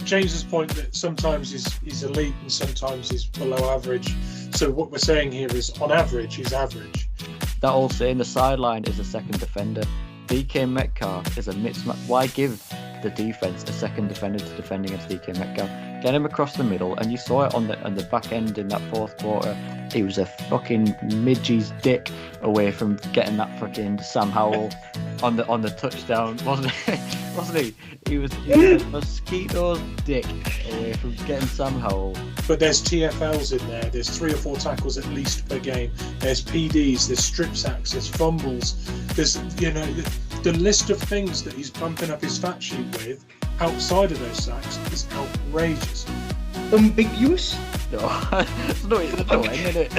James's point that sometimes he's elite and sometimes he's below average. So what we're saying here is, on average, he's average. That also in the sideline is a second defender. DK Metcalf is a mismatch. Why give the defense a second defender to defend against DK Metcalf? Get him across the middle, and you saw it on the back end in that fourth quarter. He was a fucking midgie's dick away from getting that fucking Sam Howell on the touchdown, wasn't he? Wasn't he? He was a mosquito's dick away from getting Sam Howell. But there's TFLs in there. There's 3 or 4 tackles at least per game. There's PDs. There's strip sacks. There's fumbles. There's the list of things that he's pumping up his stat sheet with outside of those sacks is outrageous. Ambiguous? No, there's no M in it.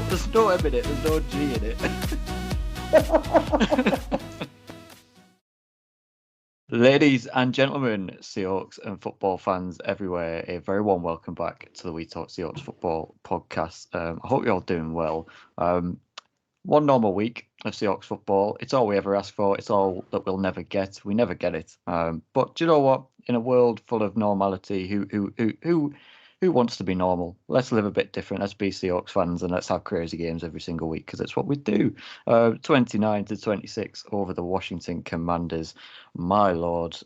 There's no M in it. There's no G in it. Ladies and gentlemen, Seahawks and football fans everywhere, a very warm welcome back to the We Talk Seahawks Football podcast. I hope you're all doing well. One normal week of Seahawks football. It's all we ever ask for. It's all that we'll never get. We never get it. But do you know what? In a world full of normality, who wants to be normal? Let's live a bit different. Let's be Seahawks fans and let's have crazy games every single week because it's what we do. 29-26 over the Washington Commanders. My lord,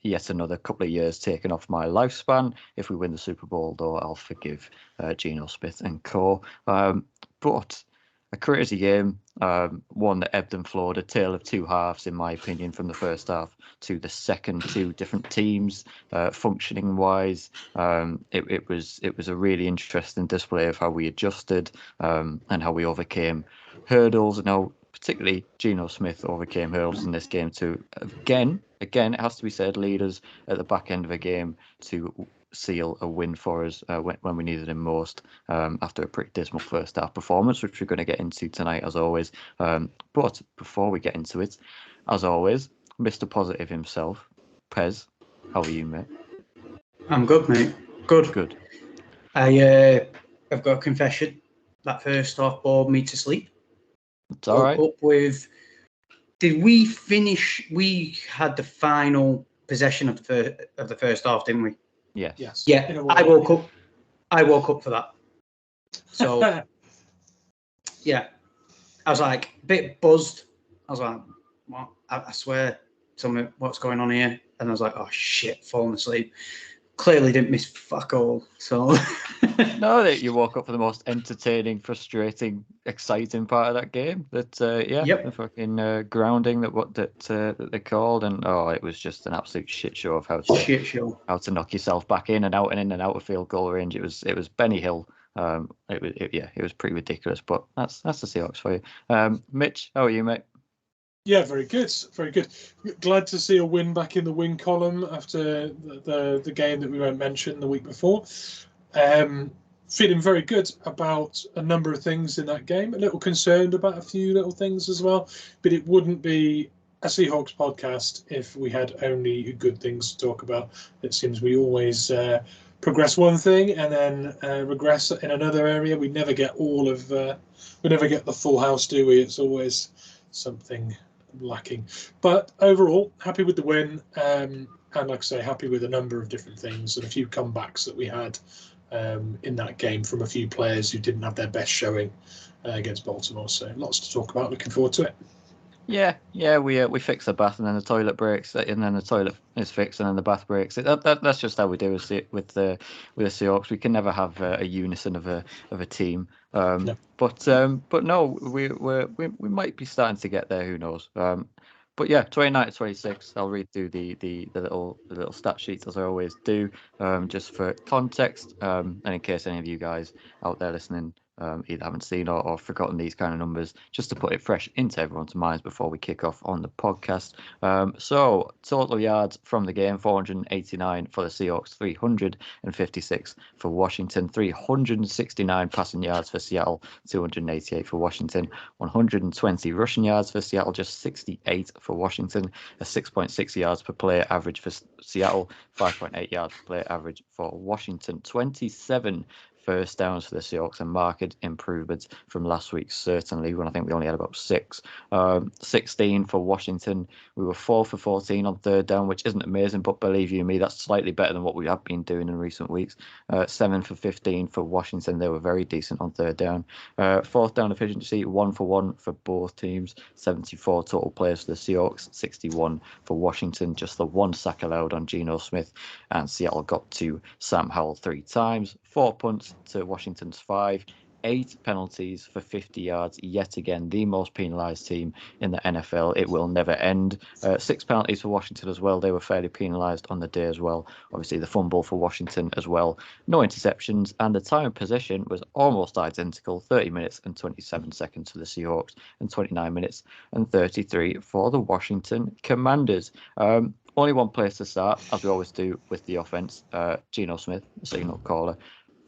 yet another couple of years taken off my lifespan. If we win the Super Bowl, though, I'll forgive Geno Smith and co. But a crazy game, one that ebbed and flowed, a tale of two halves, in my opinion, from the first half to the second. Two different teams, functioning wise. It was a really interesting display of how we adjusted and how we overcame hurdles, and how particularly Geno Smith overcame hurdles in this game to again, it has to be said, lead us at the back end of a game to seal a win for us when we needed him most, after a pretty dismal first half performance, which we're going to get into tonight as always. But before we get into it, as always, Mr. Positive himself, Pez, how are you, mate? I'm good, mate. Good. I've got a confession. That first half bored me to sleep. It's all right. Up with. Did we finish? We had the final possession of the first half, didn't we? Yes. Yeah. I woke up for that. So yeah, I was like a bit buzzed. I was like, what? I swear, tell me what's going on here. And I was like, oh shit, falling asleep. Clearly didn't miss fuck all. So no, that you woke up for the most entertaining, frustrating, exciting part of that game. That the fucking grounding that they called, and it was just an absolute shit show of how to knock yourself back in and out of field goal range. It was Benny Hill. It was pretty ridiculous, but that's the Seahawks for you. Mitch, how are you, mate? Yeah, very good. Very good. Glad to see a win back in the win column after the game that we won't mention the week before. Feeling very good about a number of things in that game. A little concerned about a few little things as well. But it wouldn't be a Seahawks podcast if we had only good things to talk about. It seems we always progress one thing and then regress in another area. We never get we never get the full house, do we? It's always something lacking. But overall, happy with the win, and like I say, happy with a number of different things and a few comebacks that we had in that game from a few players who didn't have their best showing against Baltimore. So lots to talk about. Looking forward to it. Yeah, we fix the bath and then the toilet breaks, and then the toilet is fixed and then the bath breaks. That's just how we do it with the Seahawks. We can never have a unison of a team. No. But no, we might be starting to get there. Who knows? But yeah, 29-26. I'll read through the little stat sheets as I always do, just for context, and in case any of you guys out there listening either haven't seen or forgotten these kind of numbers, just to put it fresh into everyone's minds before we kick off on the podcast. So total yards from the game, 489 for the Seahawks, 356 for Washington, 369 passing yards for Seattle, 288 for Washington, 120 rushing yards for Seattle, just 68 for Washington, a 6.6 yards per play average for Seattle, 5.8 yards per play average for Washington, 27 first downs for the Seahawks, and marked improvements from last week, certainly, when I think we only had about 6. 16 for Washington. We were 4 for 14 on third down, which isn't amazing, but believe you me, that's slightly better than what we have been doing in recent weeks. 7 for 15 for Washington. They were very decent on third down. Fourth down efficiency, 1 for 1 for both teams. 74 total plays for the Seahawks, 61 for Washington. Just the 1 sack allowed on Geno Smith, and Seattle got to Sam Howell 3 times. 4 punts to Washington's 5. 8 penalties for 50 yards. Yet again, the most penalised team in the NFL. It will never end. 6 penalties for Washington as well. They were fairly penalised on the day as well. Obviously, the fumble for Washington as well. No interceptions, and the time of possession was almost identical. 30 minutes and 27 seconds for the Seahawks, and 29 minutes and 33 for the Washington Commanders. Only one place to start, as we always do with the offense. Geno Smith, the signal caller.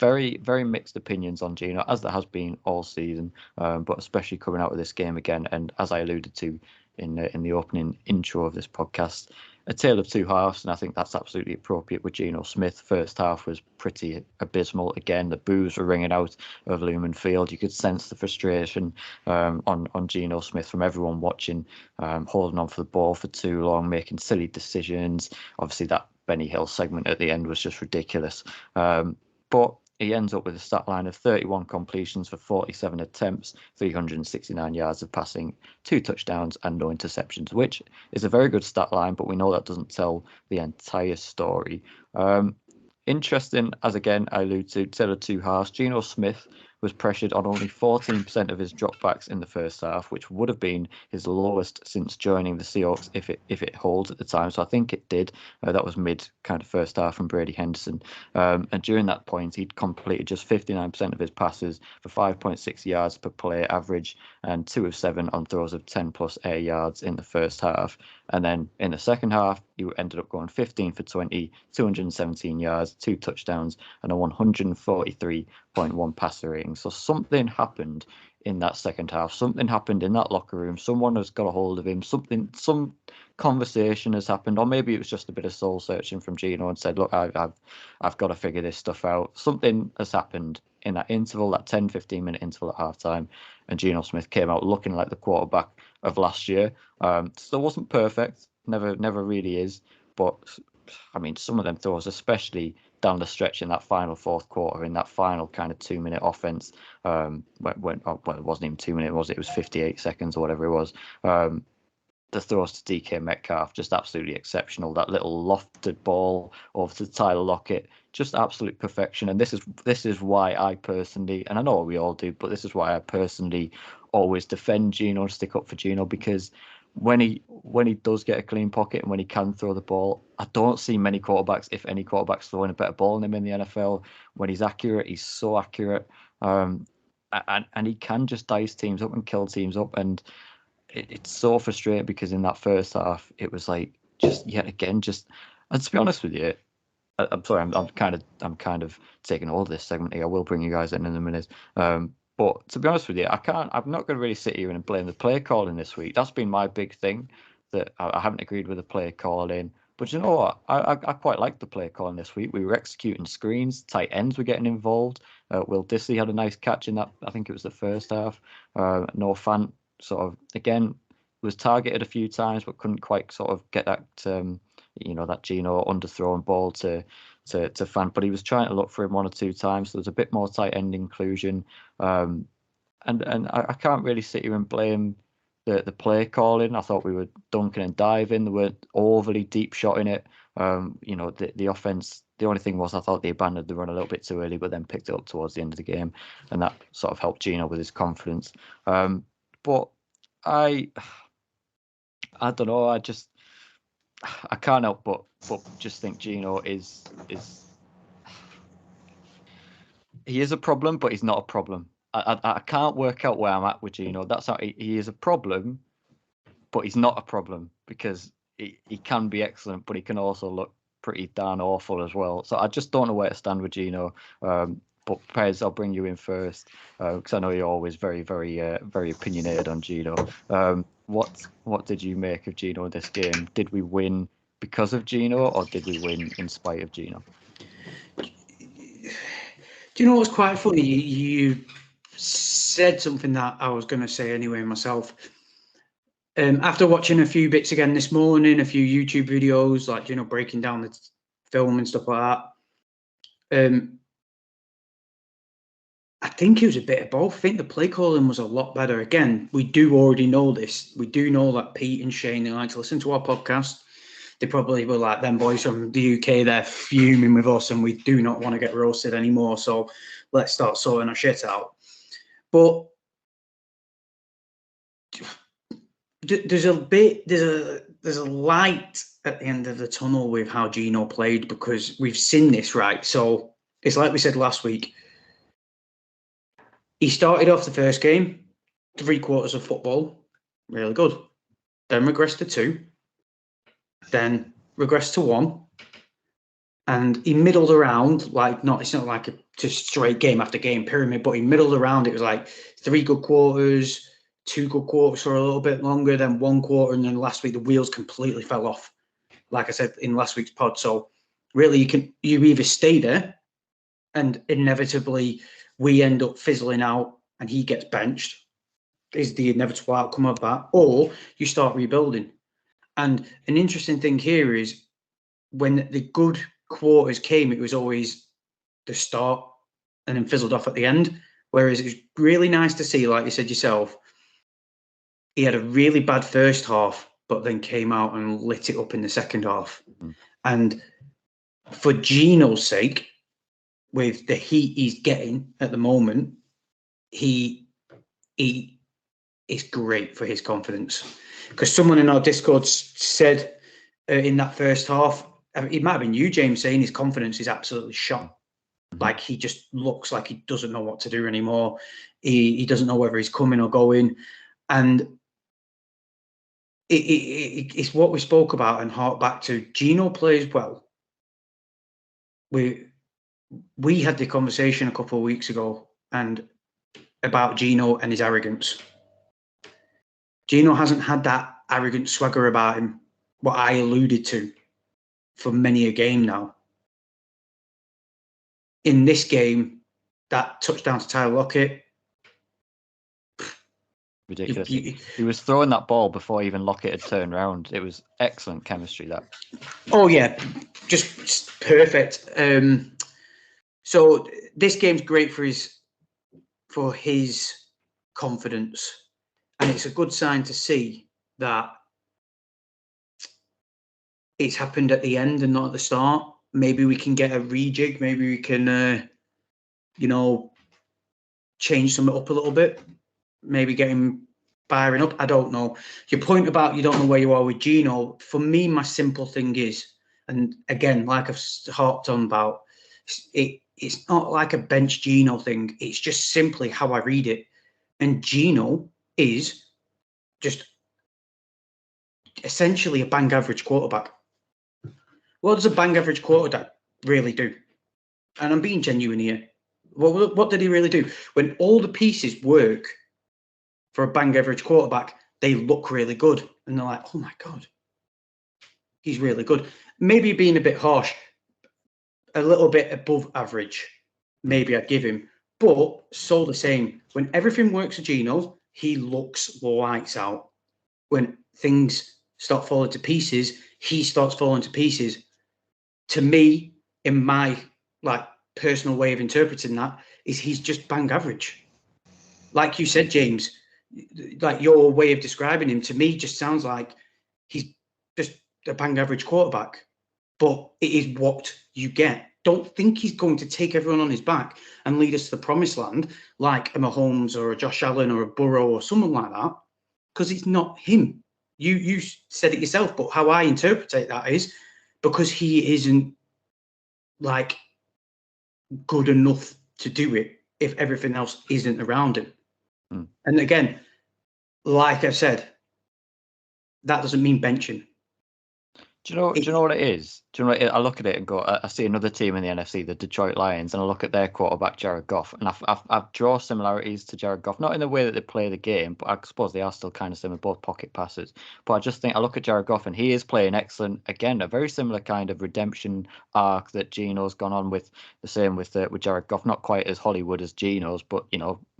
Very, very mixed opinions on Geno, as there has been all season, but especially coming out of this game again. And as I alluded to in the opening intro of this podcast, a tale of two halves, and I think that's absolutely appropriate with Geno Smith. First half was pretty abysmal. Again, the boos were ringing out of Lumen Field. You could sense the frustration on Geno Smith from everyone watching, holding on for the ball for too long, making silly decisions. Obviously, that Benny Hill segment at the end was just ridiculous. But he ends up with a stat line of 31 completions for 47 attempts, 369 yards of passing, 2 touchdowns and no interceptions, which is a very good stat line, but we know that doesn't tell the entire story. Interesting, as again I allude to, tale of two halves. Geno Smith was pressured on only 14% of his dropbacks in the first half, which would have been his lowest since joining the Seahawks if it holds at the time. So I think it did. That was mid kind of first half from Brady Henderson. And during that point, he'd completed just 59% of his passes for 5.6 yards per play average, and 2 of 7 on throws of 10 plus air yards in the first half. And then in the second half, he ended up going 15 for 20, 217 yards, 2 touchdowns, and a 143.1 passer rating. So something happened in that second half. Something happened in that locker room. Someone has got a hold of him. Some conversation has happened, or maybe it was just a bit of soul searching from Geno and said, "Look, I've got to figure this stuff out." Something has happened in that interval, that 10-15 minute interval at halftime, and Geno Smith came out looking like the quarterback of last year. Still wasn't perfect, never really is, but I mean, some of them throws, especially down the stretch in that final fourth quarter, in that final kind of 2-minute offense, well, it wasn't even 2 minutes, was it? It was 58 seconds or whatever it was. The throws to DK Metcalf, just absolutely exceptional. That little lofted ball over to Tyler Lockett, just absolute perfection. And this is why I personally, and I know we all do, but this is why I personally always defend Geno and stick up for Geno, because when he does get a clean pocket and when he can throw the ball, I don't see many quarterbacks, if any quarterbacks, throwing a better ball than him in the NFL. When he's accurate, he's so accurate, and he can just dice teams up and kill teams up. And it's so frustrating because in that first half, it was like just yet again, and to be honest with you, I'm sorry, I'm kind of taking all this segment here. I will bring you guys in a minute. But to be honest with you, I'm not going to really sit here and blame the play calling this week. That's been my big thing, that I haven't agreed with the play calling. But you know what? I quite like the play calling this week. We were executing screens. Tight ends were getting involved. Will Disley had a nice catch in that. I think it was the first half. Noah Fant sort of, again, was targeted a few times, but couldn't quite sort of get that, that Geno underthrown ball to Fant. But he was trying to look for him 1 or 2 times. So there's a bit more tight end inclusion. And I can't really sit here and blame the play calling. I thought we were dunking and diving. They weren't overly deep shotting it. The offense, the only thing was I thought they abandoned the run a little bit too early, but then picked it up towards the end of the game, and that sort of helped Geno with his confidence. But I don't know. I can't help but just think Geno is he is a problem, but he's not a problem. I can't work out where I'm at with Geno. That's how he is a problem, but he's not a problem, because he can be excellent, but he can also look pretty darn awful as well. So I just don't know where to stand with Geno. But Pez, I'll bring you in first, because I know you're always very, very, very opinionated on Geno. What did you make of Geno in this game? Did we win because of Geno, or did we win in spite of Geno? Do you know what's quite funny? You said something that I was going to say anyway myself. After watching a few bits again this morning, a few YouTube videos, like, you know, breaking down the film and stuff like that, I think it was a bit of both. I think the play calling was a lot better. Again, we do already know this. We do know that Pete and Shane, they like to listen to our podcast. They probably were like, them boys from the UK, they're fuming with us and we do not want to get roasted anymore. So let's start sorting our shit out. But there's a light at the end of the tunnel with how Geno played, because we've seen this, right? So it's like we said last week. He started off the first game, 3 quarters of football, really good. Then regressed to 2, then regressed to 1, and he middled around, like, it's not like a just straight game after game pyramid, but he middled around. It was like 3 good quarters, 2 good quarters for a little bit longer, then 1 quarter, and then last week the wheels completely fell off, like I said in last week's pod. So really, you either stay there and inevitably we end up fizzling out and he gets benched, is the inevitable outcome of that, or you start rebuilding. And an interesting thing here is when the good quarters came, it was always the start and then fizzled off at the end. Whereas it was really nice to see, like you said yourself, he had a really bad first half, but then came out and lit it up in the second half. And for Geno's sake, with the heat he's getting at the moment, he is great for his confidence. Because someone in our Discord said in that first half, it might have been you, James, saying his confidence is absolutely shot. Like, he just looks like he doesn't know what to do anymore. He doesn't know whether he's coming or going. And it's what we spoke about and hark back to. Geno plays well. We had the conversation a couple of weeks ago and about Geno and his arrogance. Geno hasn't had that arrogant swagger about him, what I alluded to, for many a game now. In this game, that touchdown to Tyler Lockett, ridiculous. He was throwing that ball before even Lockett had turned around. It was excellent chemistry, that. Oh, yeah, just perfect. So this game's great for his confidence, and it's a good sign to see that it's happened at the end and not at the start. Maybe we can get a rejig. Maybe we can, change something up a little bit. Maybe get him firing up. I don't know. Your point about you don't know where you are with Geno, for me, my simple thing is, and again, like I've harped on about, it's not like a bench Geno thing. It's just simply how I read it. And Geno is just essentially a bang average quarterback. What does a bang average quarterback really do? And I'm being genuine here. What did he really do? When all the pieces work for a bang average quarterback, they look really good. And they're like, oh my God, he's really good. Maybe being a bit harsh, a little bit above average, maybe I'd give him. But so the same, when everything works for Geno, he looks lights out. When things start falling to pieces, he starts falling to pieces. To me, in my personal way of interpreting that, is he's just bang average. Like you said, James, like your way of describing him to me just sounds like he's just a bang average quarterback. But it is what you get. Don't think he's going to take everyone on his back and lead us to the promised land like a Mahomes or a Josh Allen or a Burrow or someone like that, because it's not him. You said it yourself, but how I interpret that is because he isn't good enough to do it if everything else isn't around him. And again, like I said, that doesn't mean benching. Do you know what it is? Do you know what I look at it and go, I see another team in the NFC, the Detroit Lions, and I look at their quarterback, Jared Goff, and I draw similarities to Jared Goff, not in the way that they play the game, but I suppose they are still kind of similar, both pocket passers. But I just think I look at Jared Goff and he is playing excellent. Again, a very similar kind of redemption arc that Geno's gone on with. The same with Jared Goff, not quite as Hollywood as Geno's, but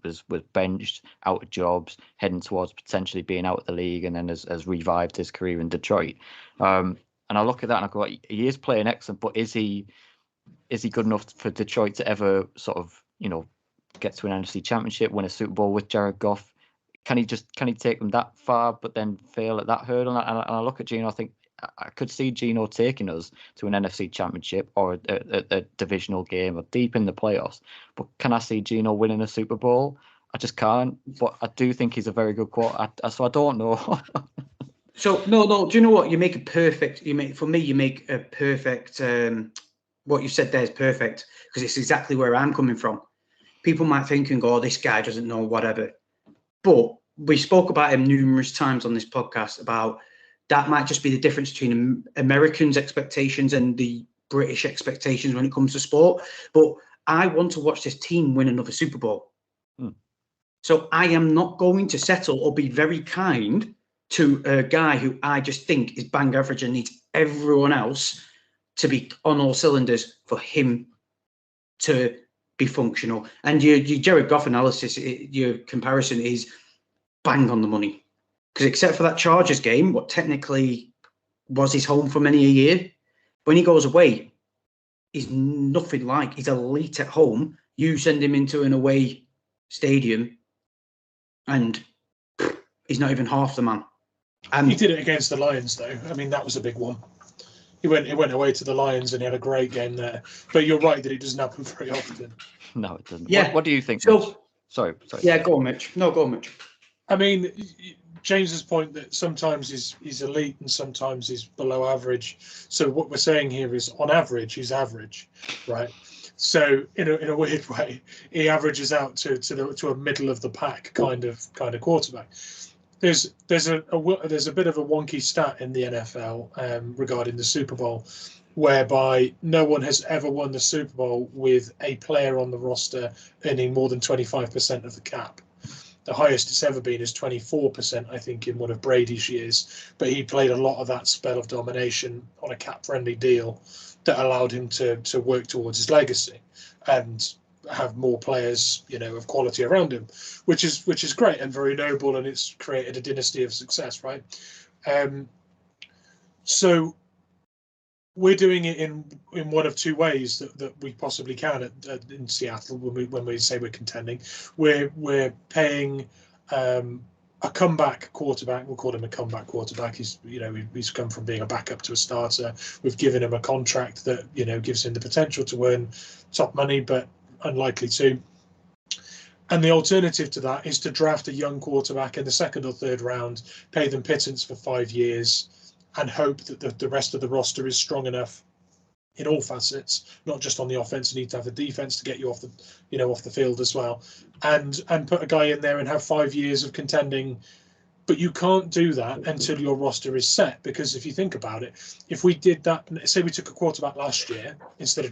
was benched, out of jobs, heading towards potentially being out of the league, and then has revived his career in Detroit. And I look at that and I go, he is playing excellent, but is he good enough for Detroit to ever sort of, get to an NFC championship, win a Super Bowl with Jared Goff? Can he take them that far, but then fail at that hurdle? And I look at Geno, I think I could see Geno taking us to an NFC championship or a divisional game or deep in the playoffs. But can I see Geno winning a Super Bowl? I just can't. But I do think he's a very good quarterback. So I don't know. So no. Do you know what? You make a perfect. You make a perfect. What you said there is perfect because it's exactly where I'm coming from. People might think and go, "Oh, this guy doesn't know whatever," but we spoke about him numerous times on this podcast about that might just be the difference between Americans' expectations and the British expectations when it comes to sport. But I want to watch this team win another Super Bowl. So I am not going to settle or be very kind to a guy who I just think is bang average and needs everyone else to be on all cylinders for him to be functional. And your Jared Goff analysis, your comparison is bang on the money. Because except for that Chargers game, what technically was his home for many a year, when he goes away, he's nothing like. He's elite at home. You send him into an away stadium and he's not even half the man. And he did it against the Lions, though. I mean, that was a big one. He went away to the Lions and he had a great game there. But you're right that it doesn't happen very often. No, it doesn't. Yeah. What do you think, So, Mitch? Sorry. Yeah, go on, Mitch. No, go on, Mitch. I mean, James's point that sometimes he's elite and sometimes he's below average. So what we're saying here is, on average, he's average, right? So in a weird way, he averages out to a middle of the pack kind of quarterback. There's a bit of a wonky stat in the NFL regarding the Super Bowl, whereby no one has ever won the Super Bowl with a player on the roster earning more than 25% of the cap. The highest it's ever been is 24%, I think, in one of Brady's years. But he played a lot of that spell of domination on a cap-friendly deal that allowed him to work towards his legacy and have more players, of quality around him, which is great and very noble, and it's created a dynasty of success, right? So we're doing it in one of two ways that we possibly can in Seattle when we say we're contending. We're paying a comeback quarterback. We'll call him a comeback quarterback. He's come from being a backup to a starter. We've given him a contract that gives him the potential to earn top money, but unlikely to. And the alternative to that is to draft a young quarterback in the second or third round, pay them pittance for 5 years, and hope that the rest of the roster is strong enough in all facets, not just on the offense. You need to have the defense to get you off the field as well, and put a guy in there and have 5 years of contending. But you can't do that until your roster is set, because if you think about it, if we did that, say we took a quarterback last year instead of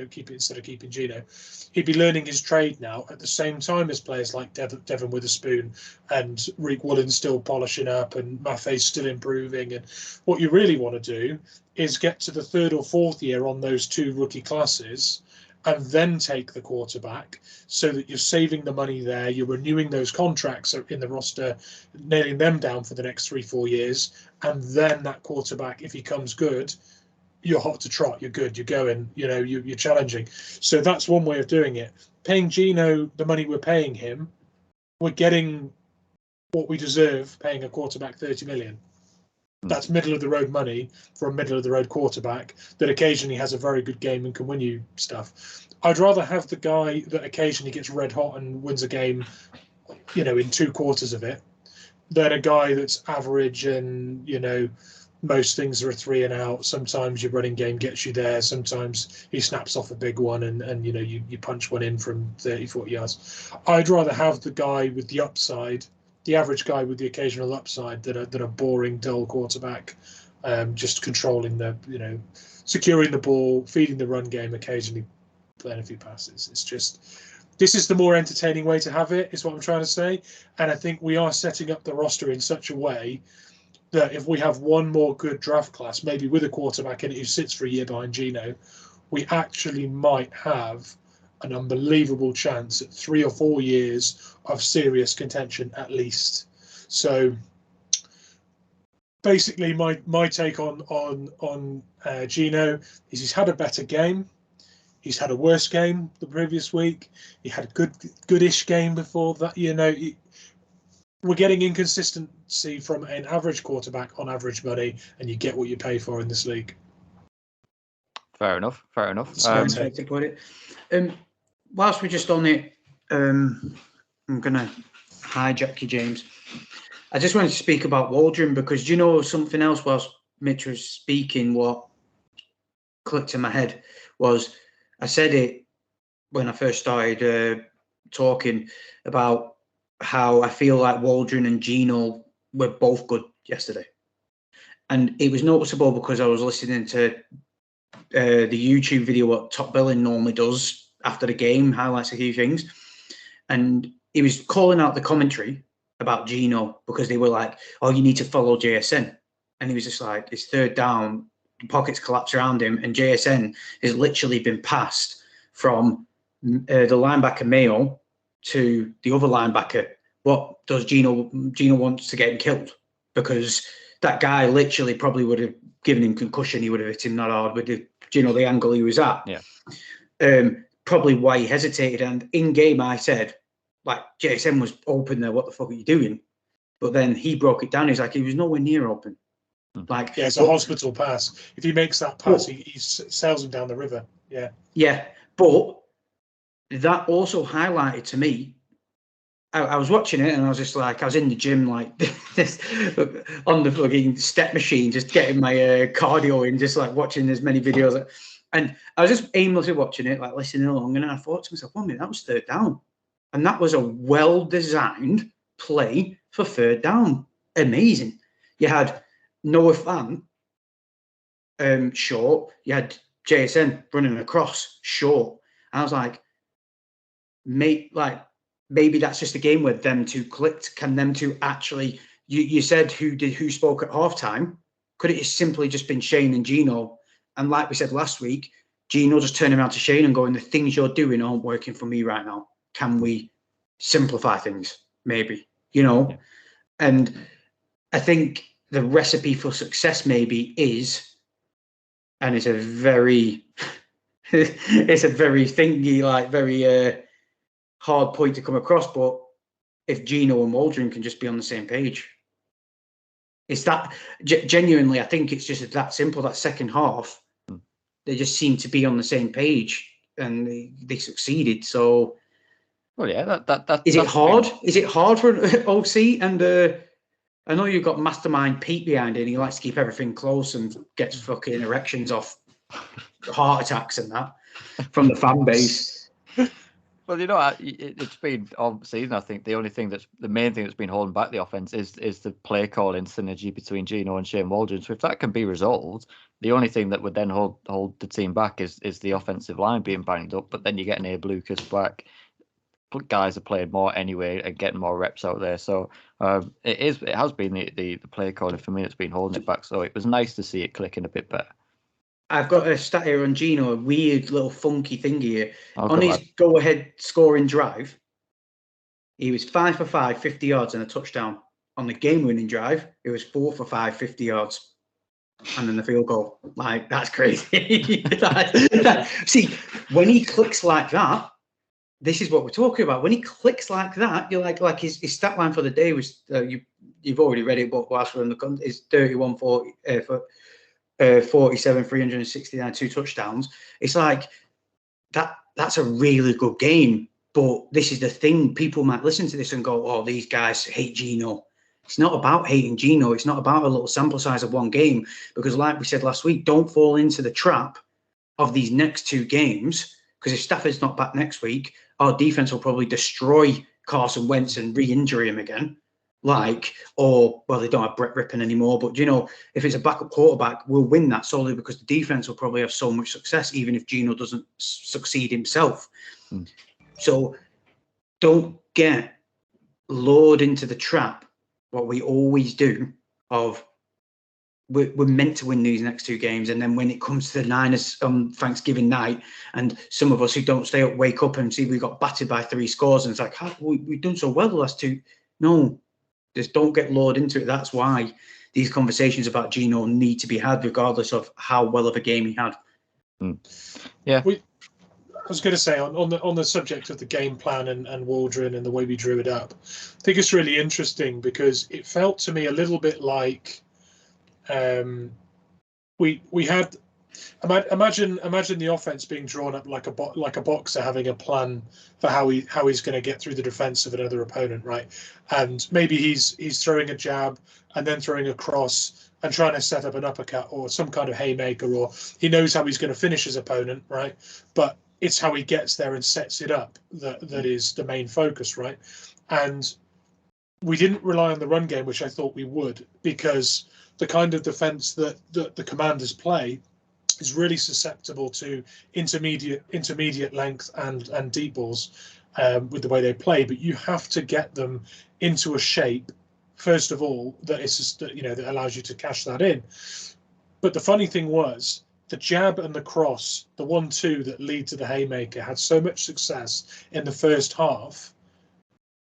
keeping Geno, he'd be learning his trade now at the same time as players like Devin Witherspoon and Reek Woolen's still polishing up and Maffei's still improving. And what you really want to do is get to the third or fourth year on those two rookie classes and then take the quarterback, so that you're saving the money there, you're renewing those contracts in the roster, nailing them down for the next 3-4 years, and then that quarterback, if he comes good, you're hot to trot, you're good, you're going, you're challenging. So that's one way of doing it. Paying Geno the money we're paying him, we're getting what we deserve paying a quarterback $30 million. That's middle of the road money for a middle of the road quarterback that occasionally has a very good game and can win you stuff. I'd rather have the guy that occasionally gets red hot and wins a game, in 2 quarters of it, than a guy that's average and, most things are a 3 and out. Sometimes your running game gets you there. Sometimes he snaps off a big one and you punch one in from 30, 40 yards. I'd rather have the guy with the upside, the average guy with the occasional upside, than a boring, dull quarterback just controlling securing the ball, feeding the run game, occasionally playing a few passes. It's just, this is the more entertaining way to have it, is what I'm trying to say. And I think we are setting up the roster in such a way that if we have one more good draft class, maybe with a quarterback in it who sits for a year behind Geno, we actually might have an unbelievable chance at 3 or 4 years of serious contention at least. So basically, my take on Geno is he's had a better game. He's had a worse game the previous week. He had a goodish game before that. We're getting inconsistency from an average quarterback on average money, and you get what you pay for in this league. Fair enough. To put it. Whilst we're just on it, I'm going to hijack you, James. I just wanted to speak about Waldron because, do you know something else whilst Mitch was speaking, what clicked in my head was, I said it when I first started talking about how I feel like Waldron and Geno were both good yesterday. And it was noticeable because I was listening to the YouTube video what Top Billing normally does after the game, highlights a few things. And he was calling out the commentary about Geno because they were like, oh, you need to follow JSN. And he was just like, it's third down, the pockets collapse around him, and JSN has literally been passed from the linebacker Mayo to the other linebacker. What does Geno wants to get him killed? Because that guy literally probably would have given him concussion. He would have hit him not hard with the angle he was at. Yeah. Probably why he hesitated. And in game, I said, like, JSN was open there. What the fuck are you doing? But then he broke it down. He's like, he was nowhere near open. Like, yeah, it's a hospital pass. If he makes that pass, he sails him down the river. Yeah. Yeah. But that also highlighted to me, I was watching it and I was just like, I was in the gym, like this, on the fucking step machine, just getting my cardio in, just like watching as many videos. And I was just aimlessly watching it, like listening along. And I thought to myself, 1 minute, that was third down. And that was a well-designed play for third down. Amazing. You had Noah Fan short. You had JSN running across short. And I was like, maybe that's just a game where them two clicked. Can them two actually? You said who spoke at halftime? Could it have simply just been Shane and Geno? And like we said last week, Geno just turning around to Shane and going, the things you're doing aren't working for me right now. Can we simplify things? Maybe, Yeah. And I think the recipe for success maybe is, and it's a very, it's a very thingy, like very hard point to come across. But if Geno and Waldron can just be on the same page, it's that genuinely, I think it's just that simple. That second half, they just seem to be on the same page, and they succeeded. So, well, yeah, that is it hard? Is it hard for an OC? And I know you've got Mastermind Pete behind it, and he likes to keep everything close and gets fucking erections off heart attacks and that from the fan base. Well, it's been all season. I think the main thing that's been holding back the offense is the play calling synergy between Geno and Shane Waldron. So if that can be resolved, the only thing that would then hold the team back is the offensive line being banged up. But then you get an Abe Lucas back. Guys are playing more anyway and getting more reps out there. So it has been the play calling for me that's been holding it back. So it was nice to see it clicking a bit better. I've got a stat here on Geno, a weird little funky thing here. On his go-ahead scoring drive, he was 5 for 5, 50 yards and a touchdown. On the game-winning drive, it was 4 for 5, 50 yards. And then the field goal. Like, that's crazy. See, when he clicks like that, this is what we're talking about. When he clicks like that, you're like his stat line for the day was, you've already read it, but whilst we're in the is 31-40 for 47, 369, 2 touchdowns. It's like that's a really good game. But this is the thing. People might listen to this and go, oh, these guys hate Geno. It's not about hating Geno. It's not about a little sample size of one game. Because like we said last week, don't fall into the trap of these next 2 games. Because if Stafford's not back next week, our defense will probably destroy Carson Wentz and re-injure him again. like, or, well, they don't have Brett Rippon anymore, but, you know, if it's a backup quarterback, we'll win that solely because the defense will probably have so much success, even if Geno doesn't succeed himself. So don't get lured into the trap, what we always do, of we're meant to win these next two games, and then when it comes to the Niners on Thanksgiving night, and some of us who don't stay up wake up and see we got battered by 3 scores, and it's like, we've done so well the last two. No, just don't get lured into it. That's why these conversations about Geno need to be had, regardless of how well of a game he had. Yeah. I was going to say on the subject of the game plan and Waldron and the way we drew it up, I think it's really interesting because it felt to me a little bit like we had imagine the offense being drawn up like a boxer having a plan for how he's going to get through the defense of another opponent, right? And maybe he's throwing a jab and then throwing a cross and trying to set up an uppercut or some kind of haymaker, or he knows how he's going to finish his opponent, right? But it's how he gets there and sets it up that is the main focus, right? And we didn't rely on the run game, which I thought we would, because the kind of defense that the Commanders play is really susceptible to intermediate length and deep balls with the way they play. But you have to get them into a shape, first of all, that is just, that allows you to cash that in. But the funny thing was, the jab and the cross, the 1-2 that lead to the haymaker, had so much success in the first half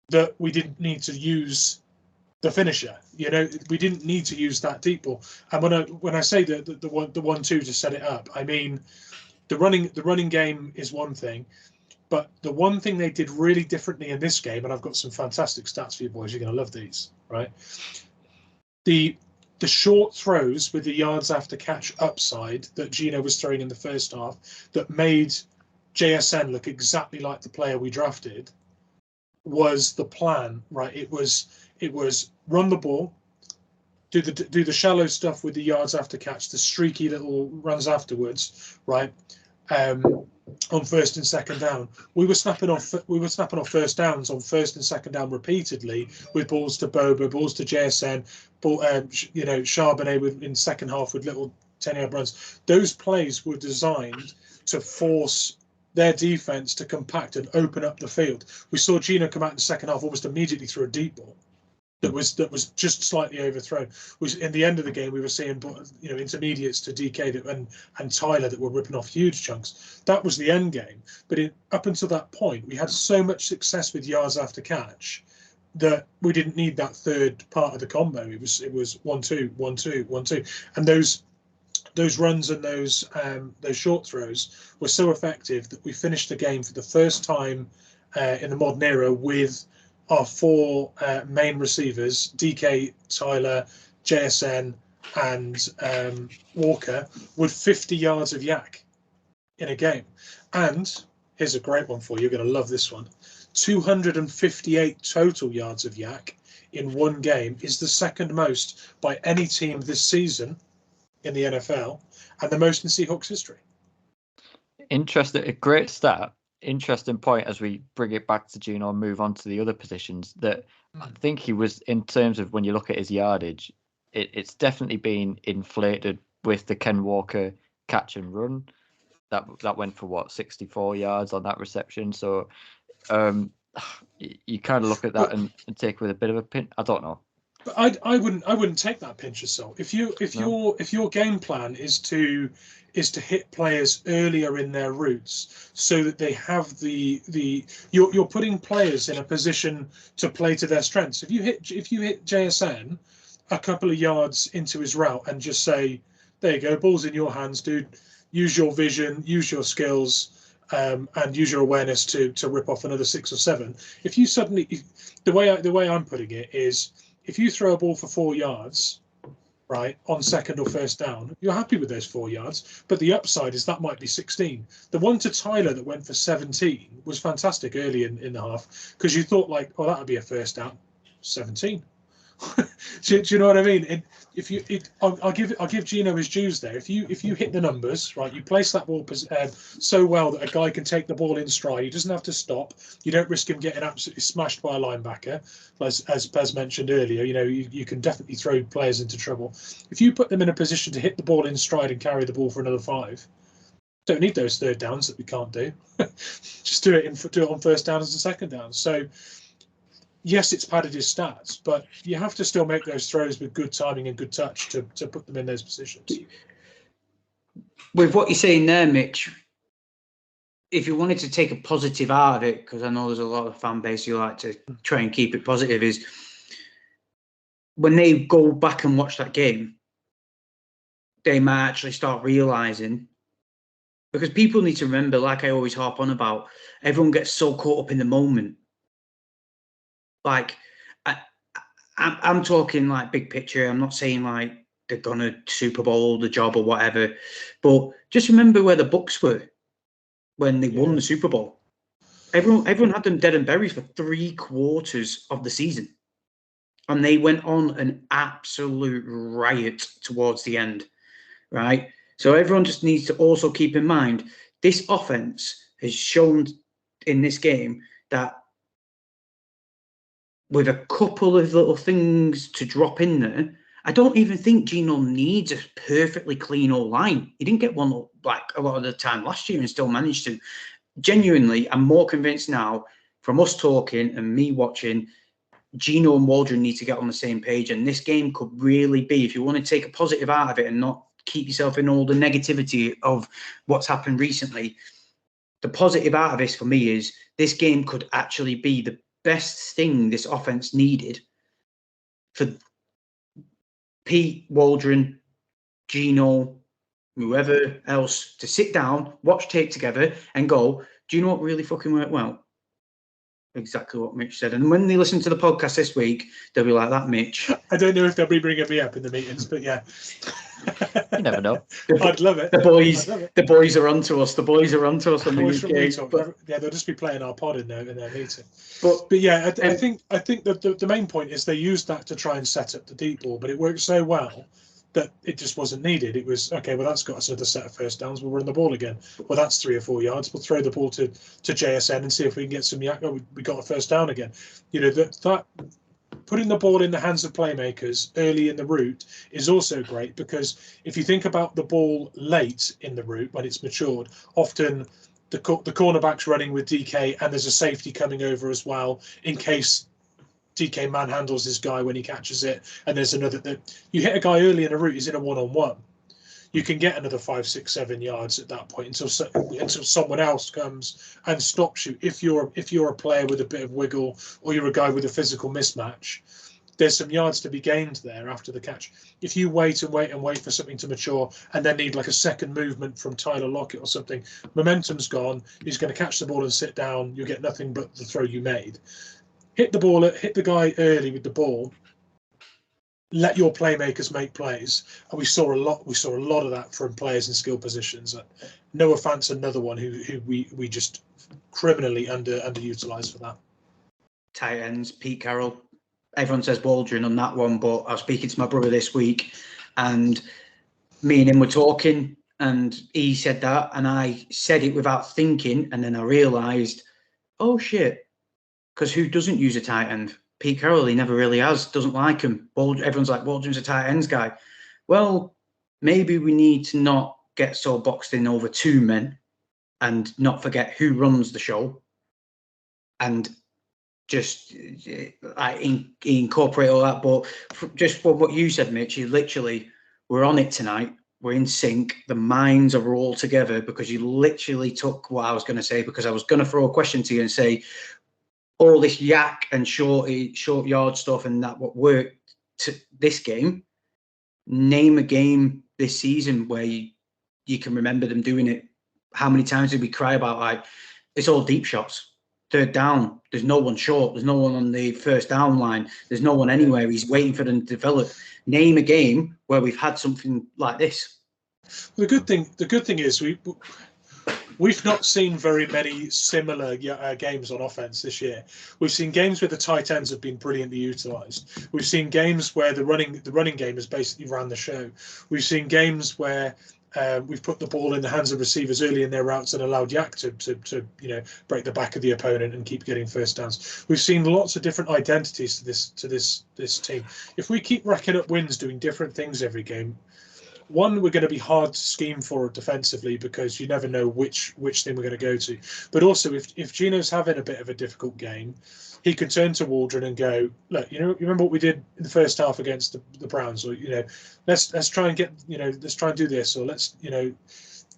that we didn't need to use the finisher. We didn't need to use that deep ball. And when I say the 1-2 to set it up, I mean the running game is one thing, but the one thing they did really differently in this game, and I've got some fantastic stats for you boys, you're going to love these, right? The short throws with the yards after catch upside that Geno was throwing in the first half that made JSN look exactly like the player we drafted was the plan, right? It was run the ball, do the shallow stuff with the yards after catch, the streaky little runs afterwards, right? On first and second down, we were snapping off first downs on first and second down repeatedly with balls to Boye, balls to JSN, Charbonnet in second half with little 10-yard runs. Those plays were designed to force their defense to compact and open up the field. We saw Geno come out in the second half almost immediately through a deep ball that was just slightly overthrown. In the end of the game, we were seeing intermediates to DK and Tyler that were ripping off huge chunks. That was the end game. But up until that point, we had so much success with yards after catch that we didn't need that third part of the combo. It was 1-2, 1-2, 1-2, and those runs and those short throws were so effective that we finished the game for the first time in the modern era with our 4 main receivers, DK, Tyler, JSN, and Walker, with 50 yards of yak in a game. And here's a great one for you. You're going to love this one. 258 total yards of yak in one game is the second most by any team this season in the NFL, and the most in Seahawks history. Interesting, a great stat. Interesting point as we bring it back to Geno and move on to the other positions, that I think he was, in terms of when you look at his yardage, it's definitely been inflated with the Ken Walker catch and run. That went for 64 yards on that reception. So you kind of look at that and take with a bit of a pin. I don't know. But I wouldn't take that pinch of salt. If your game plan is to hit players earlier in their routes so that they have you're putting players in a position to play to their strengths. If you hit JSN a couple of yards into his route and just say, there you go, ball's in your hands, dude, use your vision, use your skills, and use your awareness to rip off another 6 or 7. If you suddenly, the way I'm putting it is, if you throw a ball for 4 yards, right, on second or first down, you're happy with those 4 yards. But the upside is that might be 16. The one to Tyler that went for 17 was fantastic early in the half, because you thought, like, oh, that would be a first down. 17. do you know what I mean? I'll give Geno his dues there. If you hit the numbers right, you place that ball so well that a guy can take the ball in stride. He doesn't have to stop. You don't risk him getting absolutely smashed by a linebacker, as Pez mentioned earlier. You can definitely throw players into trouble. If you put them in a position to hit the ball in stride and carry the ball for another 5, don't need those third downs that we can't do. Just do it on first downs and second downs. So. Yes, it's padded his stats, but you have to still make those throws with good timing and good touch to put them in those positions. With what you're saying there, Mitch, if you wanted to take a positive out of it, because I know there's a lot of fan base who like to try and keep it positive, is when they go back and watch that game, they might actually start realising, because people need to remember, like I always harp on about, everyone gets so caught up in the moment. Like, I'm talking like big picture. I'm not saying like they're gonna Super Bowl the job or whatever, but just remember where the Bucs were when they won the Super Bowl. Everyone had them dead and buried for 3/4 of the season, and they went on an absolute riot towards the end, right? So everyone just needs to also keep in mind this offense has shown in this game that. With a couple of little things to drop in there, I don't even think Geno needs a perfectly clean O-line. He didn't get one like a lot of the time last year and still managed to. Genuinely, I'm more convinced now from us talking and me watching, Geno and Waldron need to get on the same page. And this game could really be, if you want to take a positive out of it and not keep yourself in all the negativity of what's happened recently, the positive out of this for me is this game could actually be the best thing this offense needed for Pete, Waldron, Geno, whoever else to sit down, watch tape together and go, do you know what really fucking worked well? Exactly what Mitch said. And when they listen to the podcast this week, they'll be like, that Mitch. I don't know if they'll be bringing me up in the meetings, but yeah. You never know. I'd love it. The boys are onto us. The boys are onto us on the UK. Yeah, they'll just be playing our pod in their meeting. But yeah, I think that the main point is they used that to try and set up the deep ball, but it worked so well that it just wasn't needed. It was, okay, well, that's got us another set of first downs. We'll run the ball again. Well, that's 3 or 4 yards. We'll throw the ball to JSN and see if we can get some yak. Oh, we got a first down again. That putting the ball in the hands of playmakers early in the route is also great, because if you think about the ball late in the route when it's matured, often the cornerback's running with DK and there's a safety coming over as well in case DK manhandles this guy when he catches it, and there's another that you hit a guy early in a route, he's in a 1-on-1. You can get another 5, 6, 7 yards at that point until someone else comes and stops you. If you're a player with a bit of wiggle, or you're a guy with a physical mismatch, there's some yards to be gained there after the catch. If you wait for something to mature and then need like a second movement from Tyler Lockett or something, momentum's gone. He's going to catch the ball and sit down. You'll get nothing but the throw you made. Hit the guy early with the ball. Let your playmakers make plays, and we saw a lot of that from players in skill positions. Noah Fant's another one who we just criminally underutilized for that. Tight ends, Pete Carroll. Everyone says Waldron on that one, but I was speaking to my brother this week, and me and him were talking, and he said that, and I said it without thinking, and then I realised, oh shit, because who doesn't use a tight end? Pete Carroll, he never really has, doesn't like him. Everyone's like, Waldron's a tight ends guy. Well, maybe we need to not get so boxed in over 2 men and not forget who runs the show, and just incorporate all that. But just for what you said, Mitch, you literally, we're on it tonight. We're in sync. The minds are all together, because you literally took what I was going to say, because I was going to throw a question to you and say, all this yak and short yard stuff and that what worked to this game. Name a game this season where you can remember them doing it. How many times did we cry about, like, it's all deep shots, third down, there's no one short, there's no one on the first down line, there's no one anywhere, he's waiting for them to develop. Name a game where we've had something like this. The good thing is We've not seen very many similar games on offense this year. We've seen games where the tight ends have been brilliantly utilised. We've seen games where the running game has basically ran the show. We've seen games where we've put the ball in the hands of receivers early in their routes and allowed Yak to break the back of the opponent and keep getting first downs. We've seen lots of different identities to this team. If we keep racking up wins doing different things every game, one, we're going to be hard to scheme for defensively because you never know which thing we're going to go to. But also, if Geno's having a bit of a difficult game, he could turn to Waldron and go, look, you remember what we did in the first half against the Browns, or let's try and get let's try and do this, or let's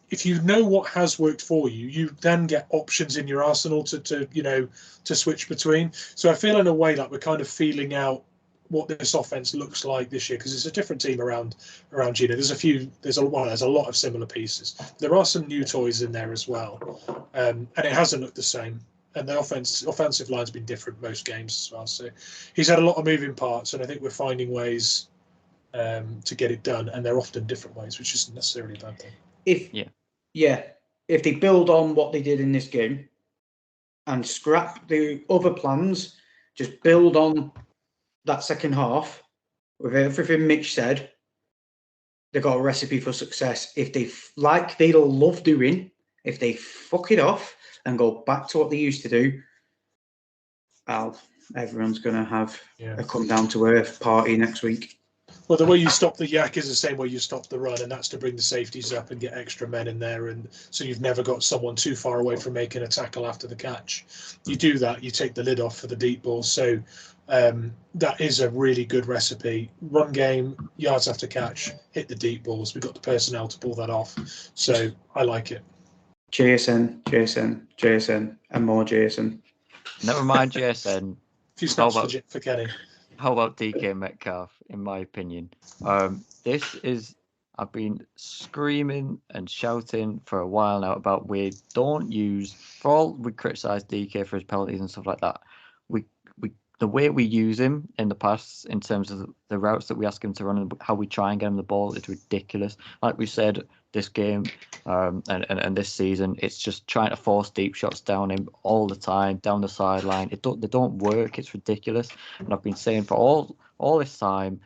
if you know what has worked for you, you then get options in your arsenal to switch between. So I feel in a way like we're kind of feeling out what this offense looks like this year, because it's a different team around Geno. There's a lot of similar pieces. There are some new toys in there as well, and it hasn't looked the same. And the offensive line's been different most games as well. So he's had a lot of moving parts, and I think we're finding ways to get it done, and they're often different ways, which isn't necessarily a bad thing. If they build on what they did in this game and scrap the other plans, just build on that second half with everything Mitch said, they've got a recipe for success. If they'll love doing, if they fuck it off and go back to what they used to do, everyone's going to have a come down to earth party next week. Well, the way you stop the yak is the same way you stop the run, and that's to bring the safeties up and get extra men in there, and so you've never got someone too far away from making a tackle after the catch. You do that, you take the lid off for the deep balls. So that is a really good recipe. Run game, yards after catch, hit the deep balls. We've got the personnel to pull that off. So I like it. JSN, and more JSN. Never mind JSN. A few snaps for Kenny. How about DK Metcalf, in my opinion? I've been screaming and shouting for a while now about we criticise DK for his penalties and stuff like that. The way we use him in the past, in terms of the routes that we ask him to run and how we try and get him the ball, is ridiculous. Like we said, this game and this season, it's just trying to force deep shots down him all the time, down the sideline. They don't work. It's ridiculous. And I've been saying for all this time,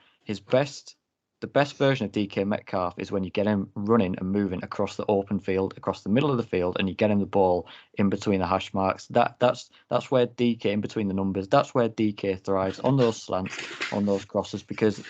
the best version of DK Metcalf is when you get him running and moving across the open field, across the middle of the field, and you get him the ball in between the hash marks. That's where DK, in between the numbers, that's where DK thrives, on those slants, on those crosses, because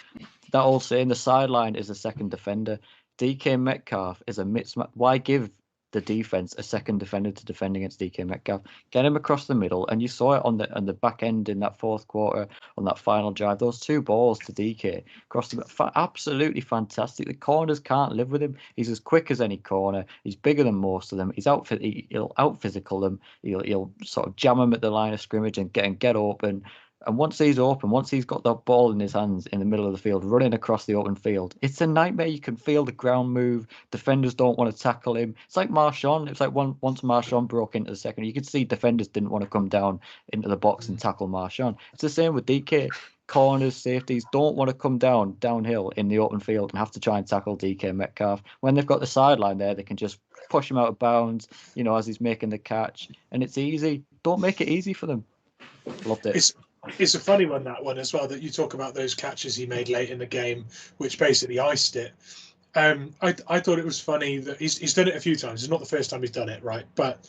that old saying, the sideline is a second defender. DK Metcalf is a mismatch. Why give the defense a second defender to defend against DK Metcalf? Get him across the middle, and you saw it on the back end in that fourth quarter on that final drive. Those two balls to DK across the absolutely fantastic. The corners can't live with him. He's as quick as any corner. He's bigger than most of them. He'll out physical them. He'll sort of jam them at the line of scrimmage and get open. And once he's open, once he's got that ball in his hands in the middle of the field, running across the open field, it's a nightmare. You can feel the ground move. Defenders don't want to tackle him. It's like Marshawn. It's like once Marshawn broke into the second, you could see defenders didn't want to come down into the box and tackle Marshawn. It's the same with DK. Corners, safeties don't want to come downhill in the open field and have to try and tackle DK Metcalf. When they've got the sideline there, they can just push him out of bounds, as he's making the catch. And it's easy. Don't make it easy for them. Loved it. It's a funny one, that one as well, that you talk about those catches he made late in the game, which basically iced it. I thought it was funny that he's done it a few times. It's not the first time he's done it, right? But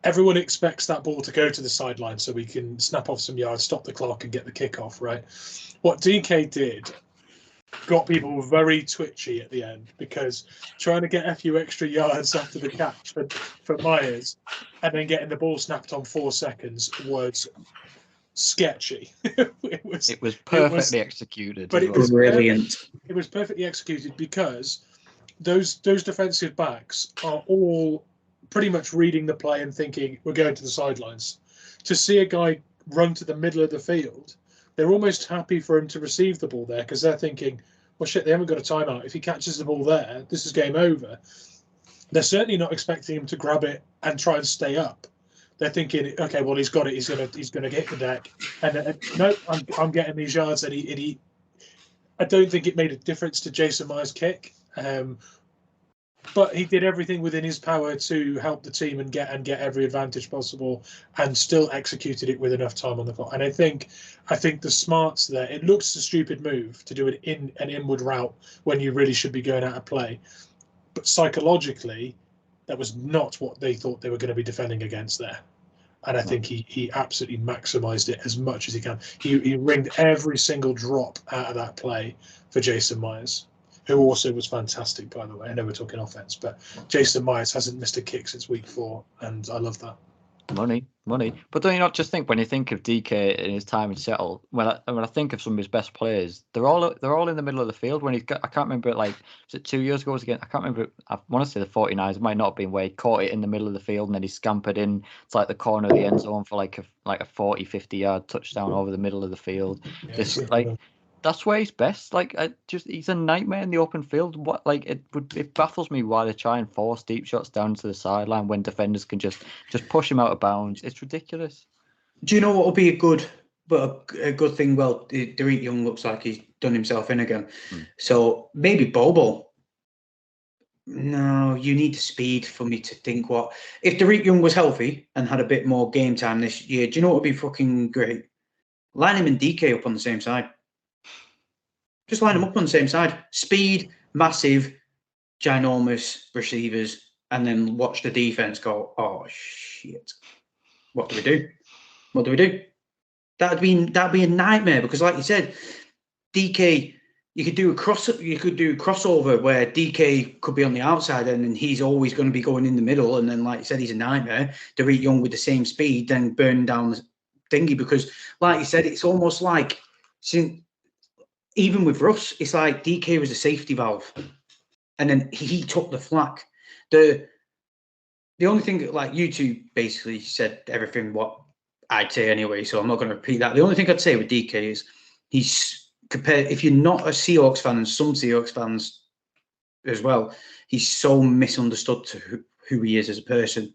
everyone expects that ball to go to the sideline so we can snap off some yards, stop the clock, and get the kickoff, right? What DK did got people very twitchy at the end, because trying to get a few extra yards after the catch for Myers and then getting the ball snapped on 4 seconds was sketchy. it was perfectly executed, but it was brilliant. It was perfectly executed because those defensive backs are all pretty much reading the play and thinking we're going to the sidelines. To see a guy run to the middle of the field, they're almost happy for him to receive the ball there, because they're thinking, well, shit, they haven't got a timeout. If he catches the ball there, this is game over. They're certainly not expecting him to grab it and try and stay up. They're thinking, okay, well, he's got it. He's gonna hit the deck. And no, I'm getting these yards. And he, I don't think it made a difference to Jason Myers' kick. but he did everything within his power to help the team and get every advantage possible, and still executed it with enough time on the clock. And I think the smarts there. It looks a stupid move to do an inward route when you really should be going out of play, but psychologically, that was not what they thought they were going to be defending against there. And I think he absolutely maximised it as much as he can. He ringed every single drop out of that play for Jason Myers, who also was fantastic, by the way. I know we're talking offense, but Jason Myers hasn't missed a kick since week 4, and I love that. Money. But don't you not just think, when you think of DK in his time in Seattle, when I think of some of his best players, they're all in the middle of the field. When I can't remember, like, was it 2 years ago? Again, I can't remember. I want to say the 49ers. It might not have been, where he caught it in the middle of the field and then he scampered in to like the corner of the end zone for like a 40, 50-yard touchdown over the middle of the field. Yeah, that's where he's best. Like, he's a nightmare in the open field. It baffles me why they try and force deep shots down to the sideline when defenders can just push him out of bounds. It's ridiculous. Do you know what will be a good thing? Well, Derek Young looks like he's done himself in again. So maybe Bobo. No, you need the speed for me to think what. If Derek Young was healthy and had a bit more game time this year, do you know what would be fucking great? Line him and DK up on the same side. Just line them up on the same side. Speed, massive, ginormous receivers, and then watch the defense go, oh, shit. What do we do? That'd be a nightmare, because, like you said, DK, you could do a crossover where DK could be on the outside and then he's always going to be going in the middle. And then, like you said, he's a nightmare. Derek Young with the same speed, then burn down the thingy, because, like you said, it's almost like, even with Russ, it's like DK was a safety valve, and then he took the flak. The only thing, like, you two basically said everything what I'd say anyway, so I'm not going to repeat that. The only thing I'd say with DK is he's compared. If you're not a Seahawks fan, and some Seahawks fans as well, he's so misunderstood to who he is as a person.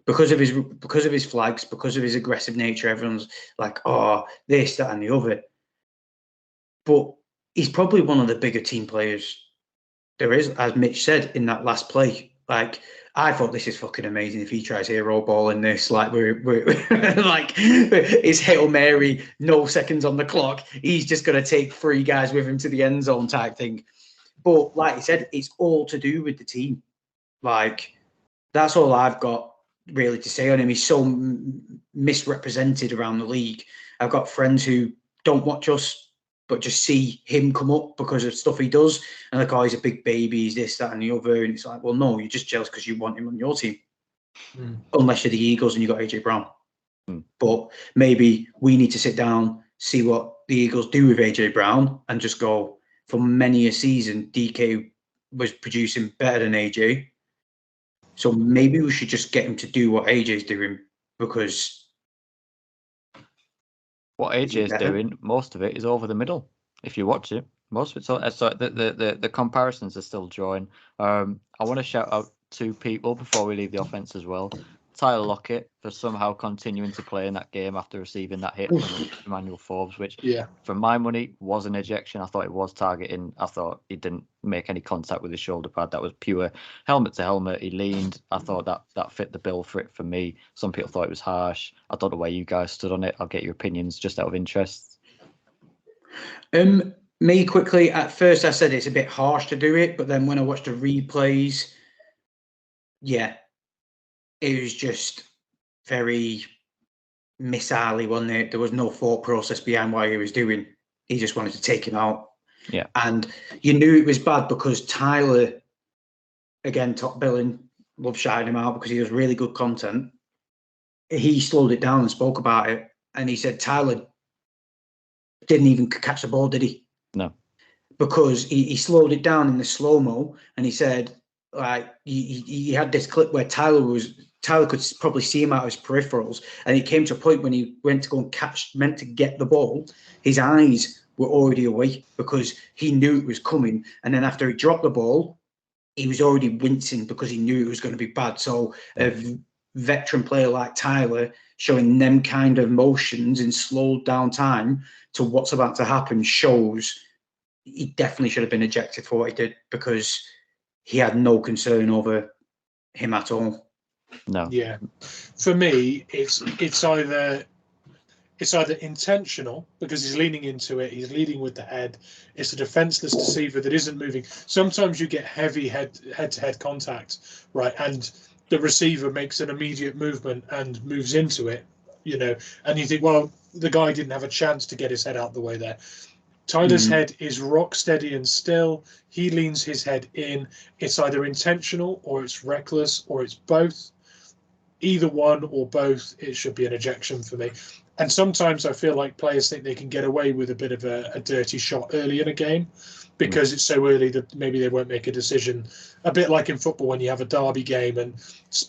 Because of his flags, because of his aggressive nature, everyone's like, oh, this, that, and the other. But he's probably one of the bigger team players there is, as Mitch said in that last play. Like, I thought, this is fucking amazing if he tries hero ball in this. Like, we're like, it's Hail Mary, no seconds on the clock. He's just going to take 3 guys with him to the end zone type thing. But like I said, it's all to do with the team. Like, that's all I've got really to say on him. He's so misrepresented around the league. I've got friends who don't watch us, but just see him come up because of stuff he does. And like, oh, he's a big baby, he's this, that, and the other. And it's like, well, no, you're just jealous because you want him on your team. Unless you're the Eagles and you got AJ Brown. But maybe we need to sit down, see what the Eagles do with AJ Brown, and just go, for many a season, DK was producing better than AJ. So maybe we should just get him to do what AJ's doing, because what AJ's doing, most of it is over the middle. If you watch it, most of it. So the comparisons are still drawing. I want to shout out 2 people before we leave the offense as well. Tyler Lockett for somehow continuing to play in that game after receiving that hit from Emmanuel Forbes, which, for my money, was an ejection. I thought it was targeting. I thought he didn't make any contact with his shoulder pad. That was pure helmet to helmet. He leaned. I thought that fit the bill for it for me. Some people thought it was harsh. I don't know where you guys stood on it. I'll get your opinions just out of interest. Me, quickly, at first I said it's a bit harsh to do it, but then when I watched the replays, it was just very missile-y, wasn't it? There was no thought process behind what he was doing. He just wanted to take him out. Yeah. And you knew it was bad because Tyler, again, top billing, love shouting him out because he was really good content. He slowed it down and spoke about it. And he said Tyler didn't even catch the ball, did he? No. Because he slowed it down in the slow-mo, and he said, like, he had this clip where Tyler could probably see him out of his peripherals, and it came to a point when he went to go and meant to get the ball, his eyes were already away because he knew it was coming. And then after he dropped the ball, he was already wincing because he knew it was going to be bad. So a veteran player like Tyler showing them kind of motions in slowed down time to what's about to happen shows he definitely should have been ejected for what he did, because he had no concern over him at all. No. Yeah, for me, it's either intentional because he's leaning into it, he's leading with the head. It's a defenseless deceiver that isn't moving. Sometimes you get heavy head-to-head contact, right, and the receiver makes an immediate movement and moves into it, and you think, well, the guy didn't have a chance to get his head out the way there. Tyler's head is rock steady and still. He leans his head in. It's either intentional or it's reckless or it's both. Either one or both, it should be an ejection for me. And sometimes I feel like players think they can get away with a bit of a dirty shot early in a game because it's so early that maybe they won't make a decision. A bit like in football when you have a derby game and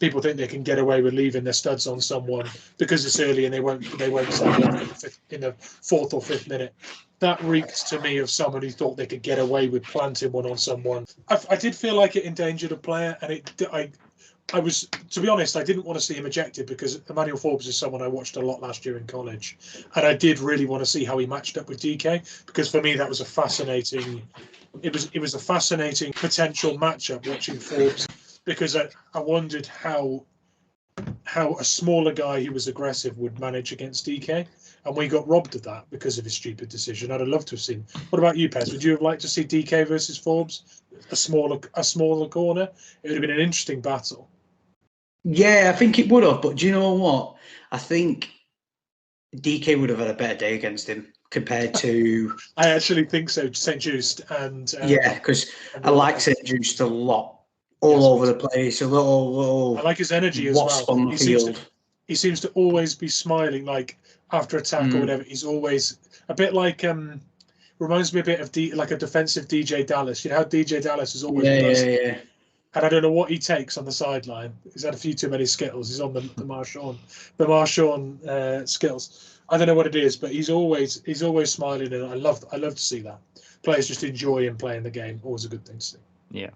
people think they can get away with leaving their studs on someone because it's early and they won't stand up in the fourth or fifth minute. That reeked to me of someone who thought they could get away with planting one on someone. I did feel like it endangered a player, and I was, to be honest, I didn't want to see him ejected because Emmanuel Forbes is someone I watched a lot last year in college, and I did really want to see how he matched up with DK because for me that was a fascinating potential matchup watching Forbes because I wondered how a smaller guy who was aggressive would manage against DK, and we got robbed of that because of his stupid decision. I'd have loved to have seen. What about you, Pez? Would you have liked to see DK versus Forbes, a smaller corner? It would have been an interesting battle. Yeah, I think it would have, but do you know what? I think DK would have had a better day against him compared to... I actually think so, St. Just and... yeah, because I like St. Just a lot. All over the place, a little... I like his energy as well. On the field. He seems to always be smiling, like, after attack or whatever. He's always... A bit like... reminds me a bit of like a defensive DJ Dallas. You know how DJ Dallas is always buzzing. Yeah. And I don't know what he takes on the sideline. He's had a few too many Skittles. He's on the Marshawn Skittles. I don't know what it is, but he's always smiling, and I love to see that. Players just enjoy him playing the game. Always a good thing to see. Yeah.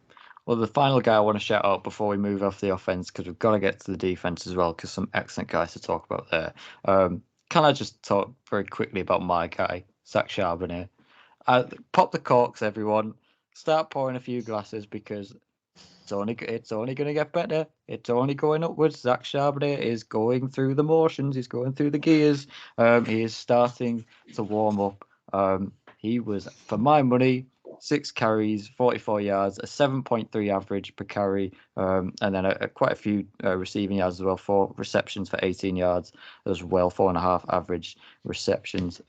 Well, the final guy I want to shout out before we move off the offense, because we've got to get to the defense as well, because some excellent guys to talk about there. Can I just talk very quickly about my guy, Zach Charbonnet? Pop the corks, everyone. Start pouring a few glasses because it's only going to get better. It's only going upwards. Zach Charbonnet is going through the motions. He's going through the gears. He is starting to warm up. He was, for my money, 6 carries, 44 yards, a 7.3 average per carry, and then quite a few receiving yards as well, 4 receptions for 18 yards as well, 4.5 average receptions.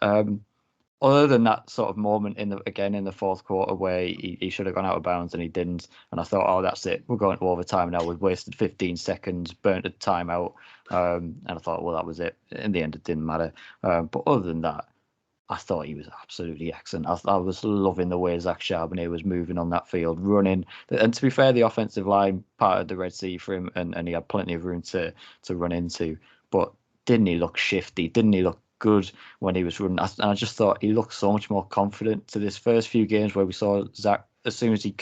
Other than that sort of moment in the fourth quarter where he should have gone out of bounds and he didn't, and I thought, oh, that's it, we're going to overtime now. We've wasted 15 seconds, burnt a timeout, and I thought, well, that was it. In the end, it didn't matter. But other than that, I thought he was absolutely excellent. I was loving the way Zach Charbonnet was moving on that field, running. And to be fair, the offensive line parted the Red Sea for him, and he had plenty of room to run into. But didn't he look shifty? Didn't he look good when he was running? And I just thought he looked so much more confident to this first few games where we saw Zach, as soon as he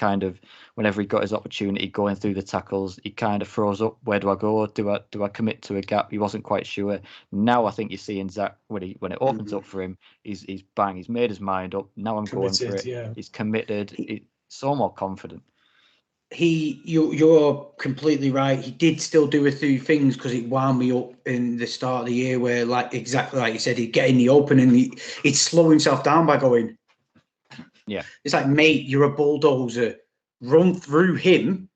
whenever he got his opportunity going through the tackles, he kind of froze up. Where do I go? Do I commit to a gap? He wasn't quite sure. Now I think you're seeing Zach when it opens up for him, he's bang, he's made his mind up. Now I'm committed, going for it. Yeah. He's committed. He's so more confident. You're completely right. He did still do a few things because it wound me up in the start of the year where, like, exactly like you said, he'd get in the open and he'd slow himself down by going, yeah. It's like, mate, you're a bulldozer. Run through him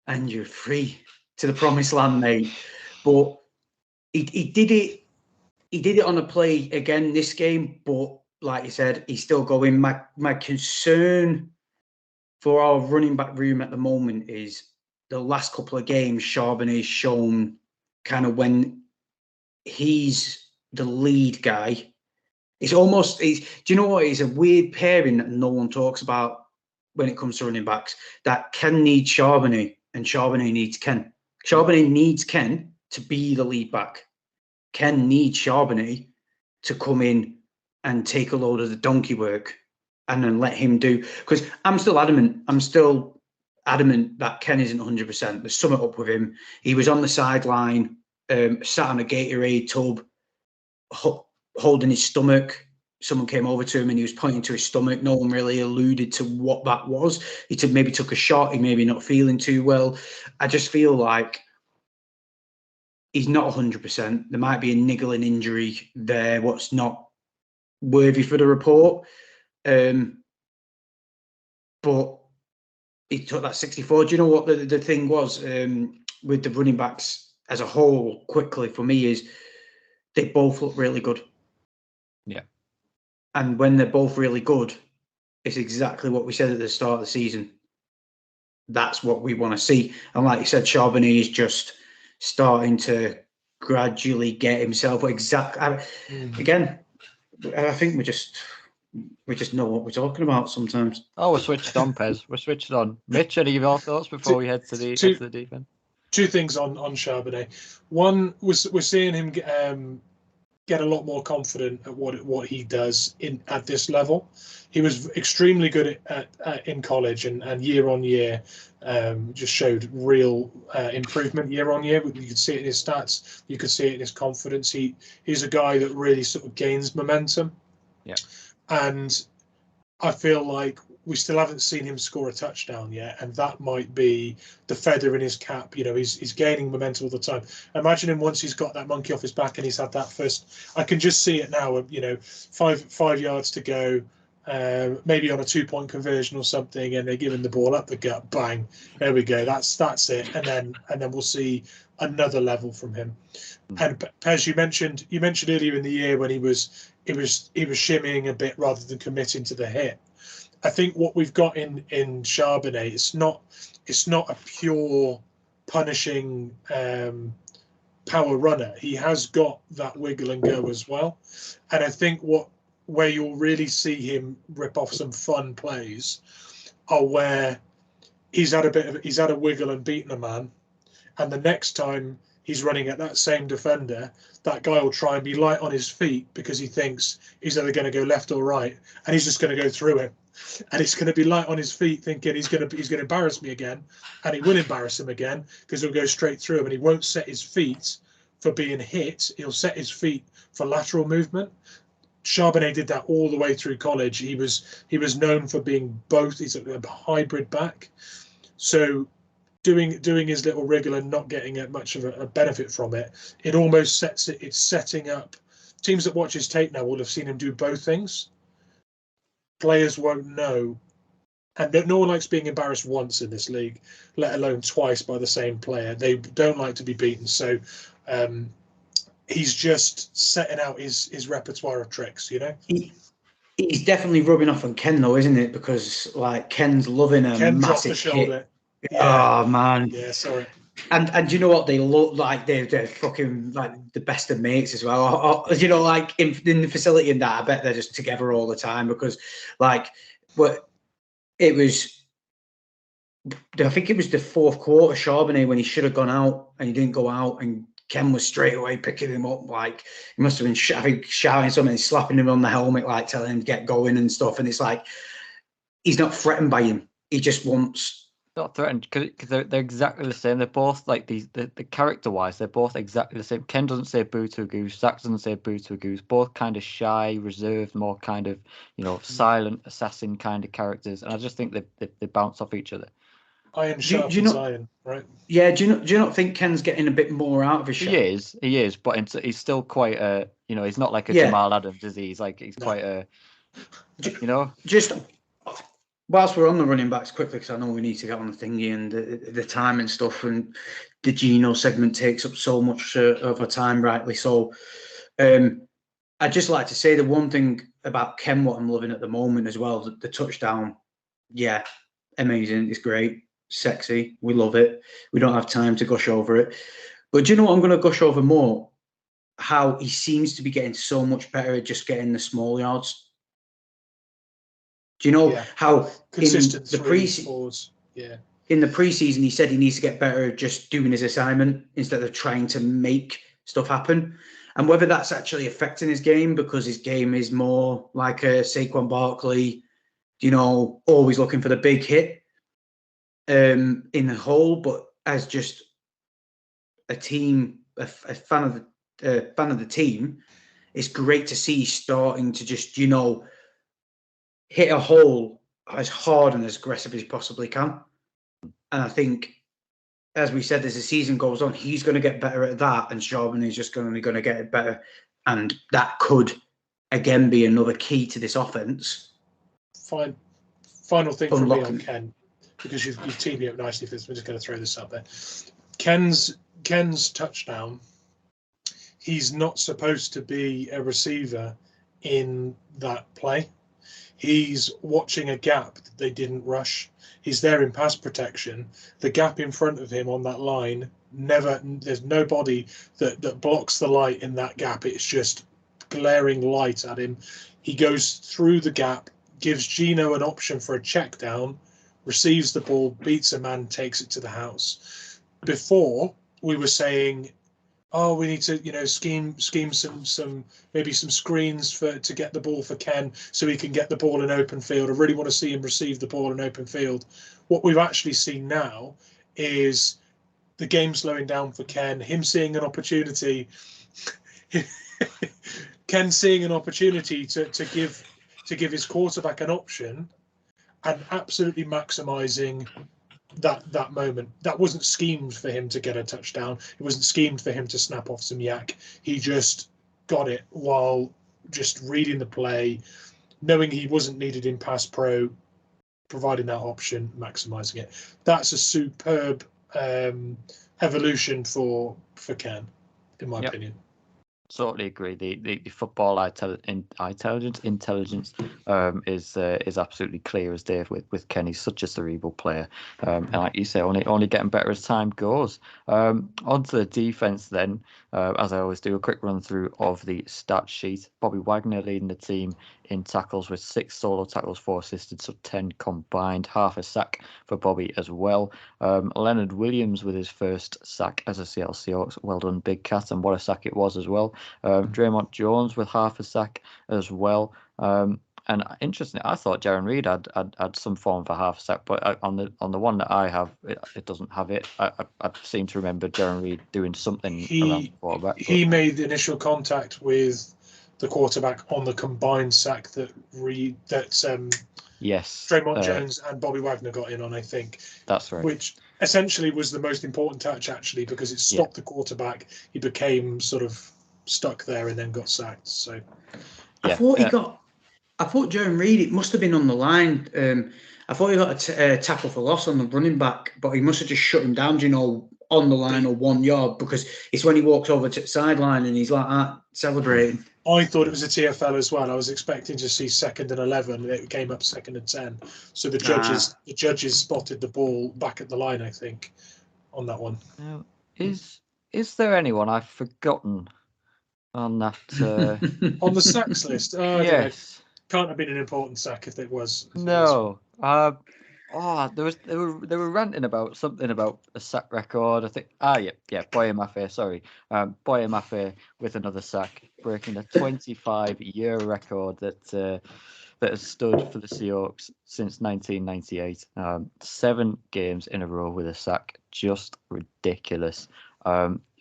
and you're free to the promised land, mate. But he did it. He did it on a play again this game. But like you said, he's still going. My concern for our running back room at the moment is the last couple of games, Charbonnet's shown kind of when he's the lead guy. Do you know what? It's a weird pairing that no one talks about when it comes to running backs. That Ken needs Charbonnet and Charbonnet needs Ken. Charbonnet needs Ken to be the lead back. Ken needs Charbonnet to come in and take a load of the donkey work and then let him do. Because I'm still adamant that Ken isn't 100%. There's something up with him. He was on the sideline, sat on a Gatorade tub, holding his stomach, someone came over to him and he was pointing to his stomach. No one really alluded to what that was. He maybe took a shot. He maybe not feeling too well. I just feel like he's not 100%. There might be a niggling injury there, what's not worthy for the report. But he took that 64. Do you know what the thing was with the running backs as a whole, quickly for me, is they both look really good. Yeah. And when they're both really good, it's exactly what we said at the start of the season. That's what we want to see. And like you said, Charbonnet is just starting to gradually get himself again. I think we just know what we're talking about sometimes. Oh, we're switched on, Pez. We're switched on. Mitch, any of your thoughts before we head to the defense? Two things on Charbonnet. One, we're seeing him get a lot more confident at what he does at this level. He was extremely good in college, and year on year just showed real improvement year on year. You could see it in his stats. You could see it in his confidence. He's a guy that really sort of gains momentum. Yeah. And I feel like we still haven't seen him score a touchdown yet, and that might be the feather in his cap. You know, he's gaining momentum all the time. Imagine him once he's got that monkey off his back and he's had that first. I can just see it now. You know, five yards to go, maybe on a 2-point conversion or something, and they're giving the ball up the gut. Bang! There we go. That's it. And then we'll see another level from him. And Pez, you mentioned earlier in the year when he was shimmying a bit rather than committing to the hit. I think what we've got in Charbonnet, it's not a pure punishing power runner. He has got that wiggle and go as well, and I think where you'll really see him rip off some fun plays are where he's had a wiggle and beaten a man, and the next time he's running at that same defender, that guy will try and be light on his feet because he thinks he's either going to go left or right, and he's just going to go through him. And he's going to be light on his feet, thinking he's going to embarrass me again, and he will embarrass him again because he'll go straight through him, and he won't set his feet for being hit. He'll set his feet for lateral movement. Charbonnet did that all the way through college. He was known for being both. He's a hybrid back, so doing his little wriggle and not getting much of a benefit from it. It almost sets it. It's setting up teams that watch his tape now will have seen him do both things. Players won't know, and no one likes being embarrassed once in this league, let alone twice by the same player. They don't like to be beaten, so he's just setting out his repertoire of tricks, you know. He's definitely rubbing off on Ken though, isn't it? Because like Ken's loving a Ken dropped massive the shoulder. Hit. Yeah. Oh man. Yeah, sorry. And you know what, they look like they're fucking like the best of mates as well. Or, you know, like in the facility and that, I bet they're just together all the time because, like, it was. I think it was the fourth quarter, Charbonnet, when he should have gone out and he didn't go out, and Ken was straight away picking him up. Like he must have been, shouting something, slapping him on the helmet, like telling him to get going and stuff. And it's like he's not threatened by him. He just wants. Not threatened because they're exactly the same. They're both like the character wise, they're both exactly the same. Ken doesn't say boo to a goose. Zach doesn't say boo to a goose. Both kind of shy, reserved, more kind of silent assassin kind of characters. And I just think they bounce off each other. Iron sharpens iron, right? Yeah. Do you not think Ken's getting a bit more out of his shot? He is, but he's still quite a he's not like a Jamal Adams, is he? He's like quite a just. Whilst we're on the running backs quickly, because I know we need to get on the thingy and the time and stuff, and the Geno segment takes up so much of our time, rightly so. I'd just like to say the one thing about Ken, what I'm loving at the moment as well, the touchdown, yeah, amazing, it's great, sexy, we love it. We don't have time to gush over it. But do you know what I'm going to gush over more? How he seems to be getting so much better at just getting the small yards. Do you know how consistent in the preseason? Yeah. In the preseason, he said he needs to get better at just doing his assignment instead of trying to make stuff happen. And whether that's actually affecting his game because his game is more like a Saquon Barkley, always looking for the big hit in the hole, but as just a team, a fan of the team, it's great to see starting to just, hit a hole as hard and as aggressive as he possibly can. And I think, as we said, as the season goes on, he's going to get better at that, and Sharman is just going to get it better. And that could, again, be another key to this offense. Fine. Final thing from me on Ken, because you've teed me up nicely for this. We're just going to throw this up there. Ken's touchdown, he's not supposed to be a receiver in that play. He's watching a gap that they didn't rush. He's there in pass protection. The gap in front of him on that line, there's nobody that blocks the light in that gap. It's just glaring light at him. He goes through the gap, gives Geno an option for a check down, receives the ball, beats a man, takes it to the house. Before, we were saying, we need to, scheme some maybe some screens to get the ball for Ken so he can get the ball in open field. I really want to see him receive the ball in open field. What we've actually seen now is the game slowing down for Ken, him seeing an opportunity, Ken seeing an opportunity to give his quarterback an option and absolutely maximising that moment. That wasn't schemed for him to get a touchdown. It wasn't schemed for him to snap off some yak. He just got it while just reading the play, knowing he wasn't needed in pass pro, providing that option, maximising it. That's a superb evolution for Ken, in my opinion. Totally agree. The football intelligence is absolutely clear as day with Ken. He's such a cerebral player, and like you say, only getting better as time goes. Onto the defense then, as I always do, a quick run through of the stat sheet. Bobby Wagner leading the team in tackles with 6 solo tackles, 4 assisted, so 10 combined, half a sack for Bobby as well. Leonard Williams with his first sack as a Seattle Seahawks. Well done, Big Cat, and what a sack it was as well. Draymond Jones with half a sack as well. And interestingly, I thought Jaron Reed had some form of a half a sack, but on the one that I have, it doesn't have it. I seem to remember Jaron Reed doing something around the quarterback. He made initial contact with the quarterback on the combined sack that Draymond Jones and Bobby Wagner got in on, I think. That's right. Which essentially was the most important touch, actually, because it stopped the quarterback. He became sort of stuck there and then got sacked. So I thought Jaron Reed, it must have been on the line. I thought he got a tackle for loss on the running back, but he must have just shut him down, on the line or 1 yard, because it's when he walks over to the sideline and he's like that, celebrating. I thought it was a TFL as well. I was expecting to see 2nd and 11. It came up 2nd and 10. So the judges spotted the ball back at the line, I think, on that one. Now, is there anyone I've forgotten on that? On the sacks list? Yes. Can't have been an important sack if it was. No. They were ranting about something about a sack record. I think. Boye Mafe. Sorry, Boye Mafe with another sack, breaking a 25-year record that has stood for the Seahawks since 1998. 7 games in a row with a sack, just ridiculous.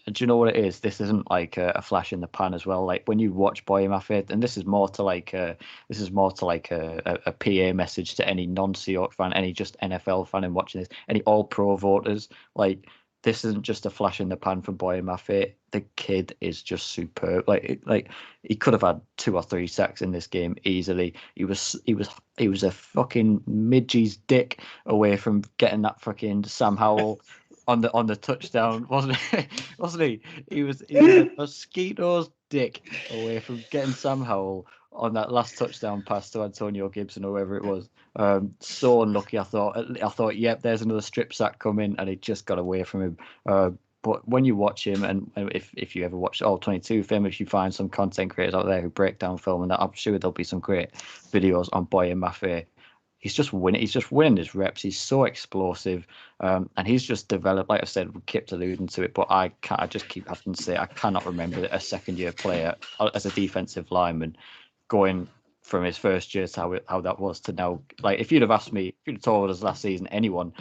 Do you know what it is? This isn't like a flash in the pan as well. Like when you watch Boye Mafe, and this is more to like a PA message to any non-Seahawks fan, any just NFL fan and watching this, any All-Pro voters. Like this isn't just a flash in the pan for Boye Mafe. The kid is just superb. Like he could have had 2 or 3 sacks in this game easily. He was a fucking midgie's dick away from getting that fucking Sam Howell on the touchdown, wasn't he? He was a mosquito's dick away from getting Sam Howell on that last touchdown pass to Antonio Gibson or whoever it was. So unlucky. I thought, yep, there's another strip sack coming, and it just got away from him. But when you watch him, and if you ever watch all 22 film, if you find some content creators out there who break down film, and that, I'm sure there'll be some great videos on Boye Mafe. He's just winning. He's just winning his reps. He's so explosive, and he's just developed. Like I said, we kept alluding to it, but I just keep having to say I cannot remember a second-year player as a defensive lineman going from his first year to how that was to now. Like if you'd have asked me, if you'd have told us last season, anyone,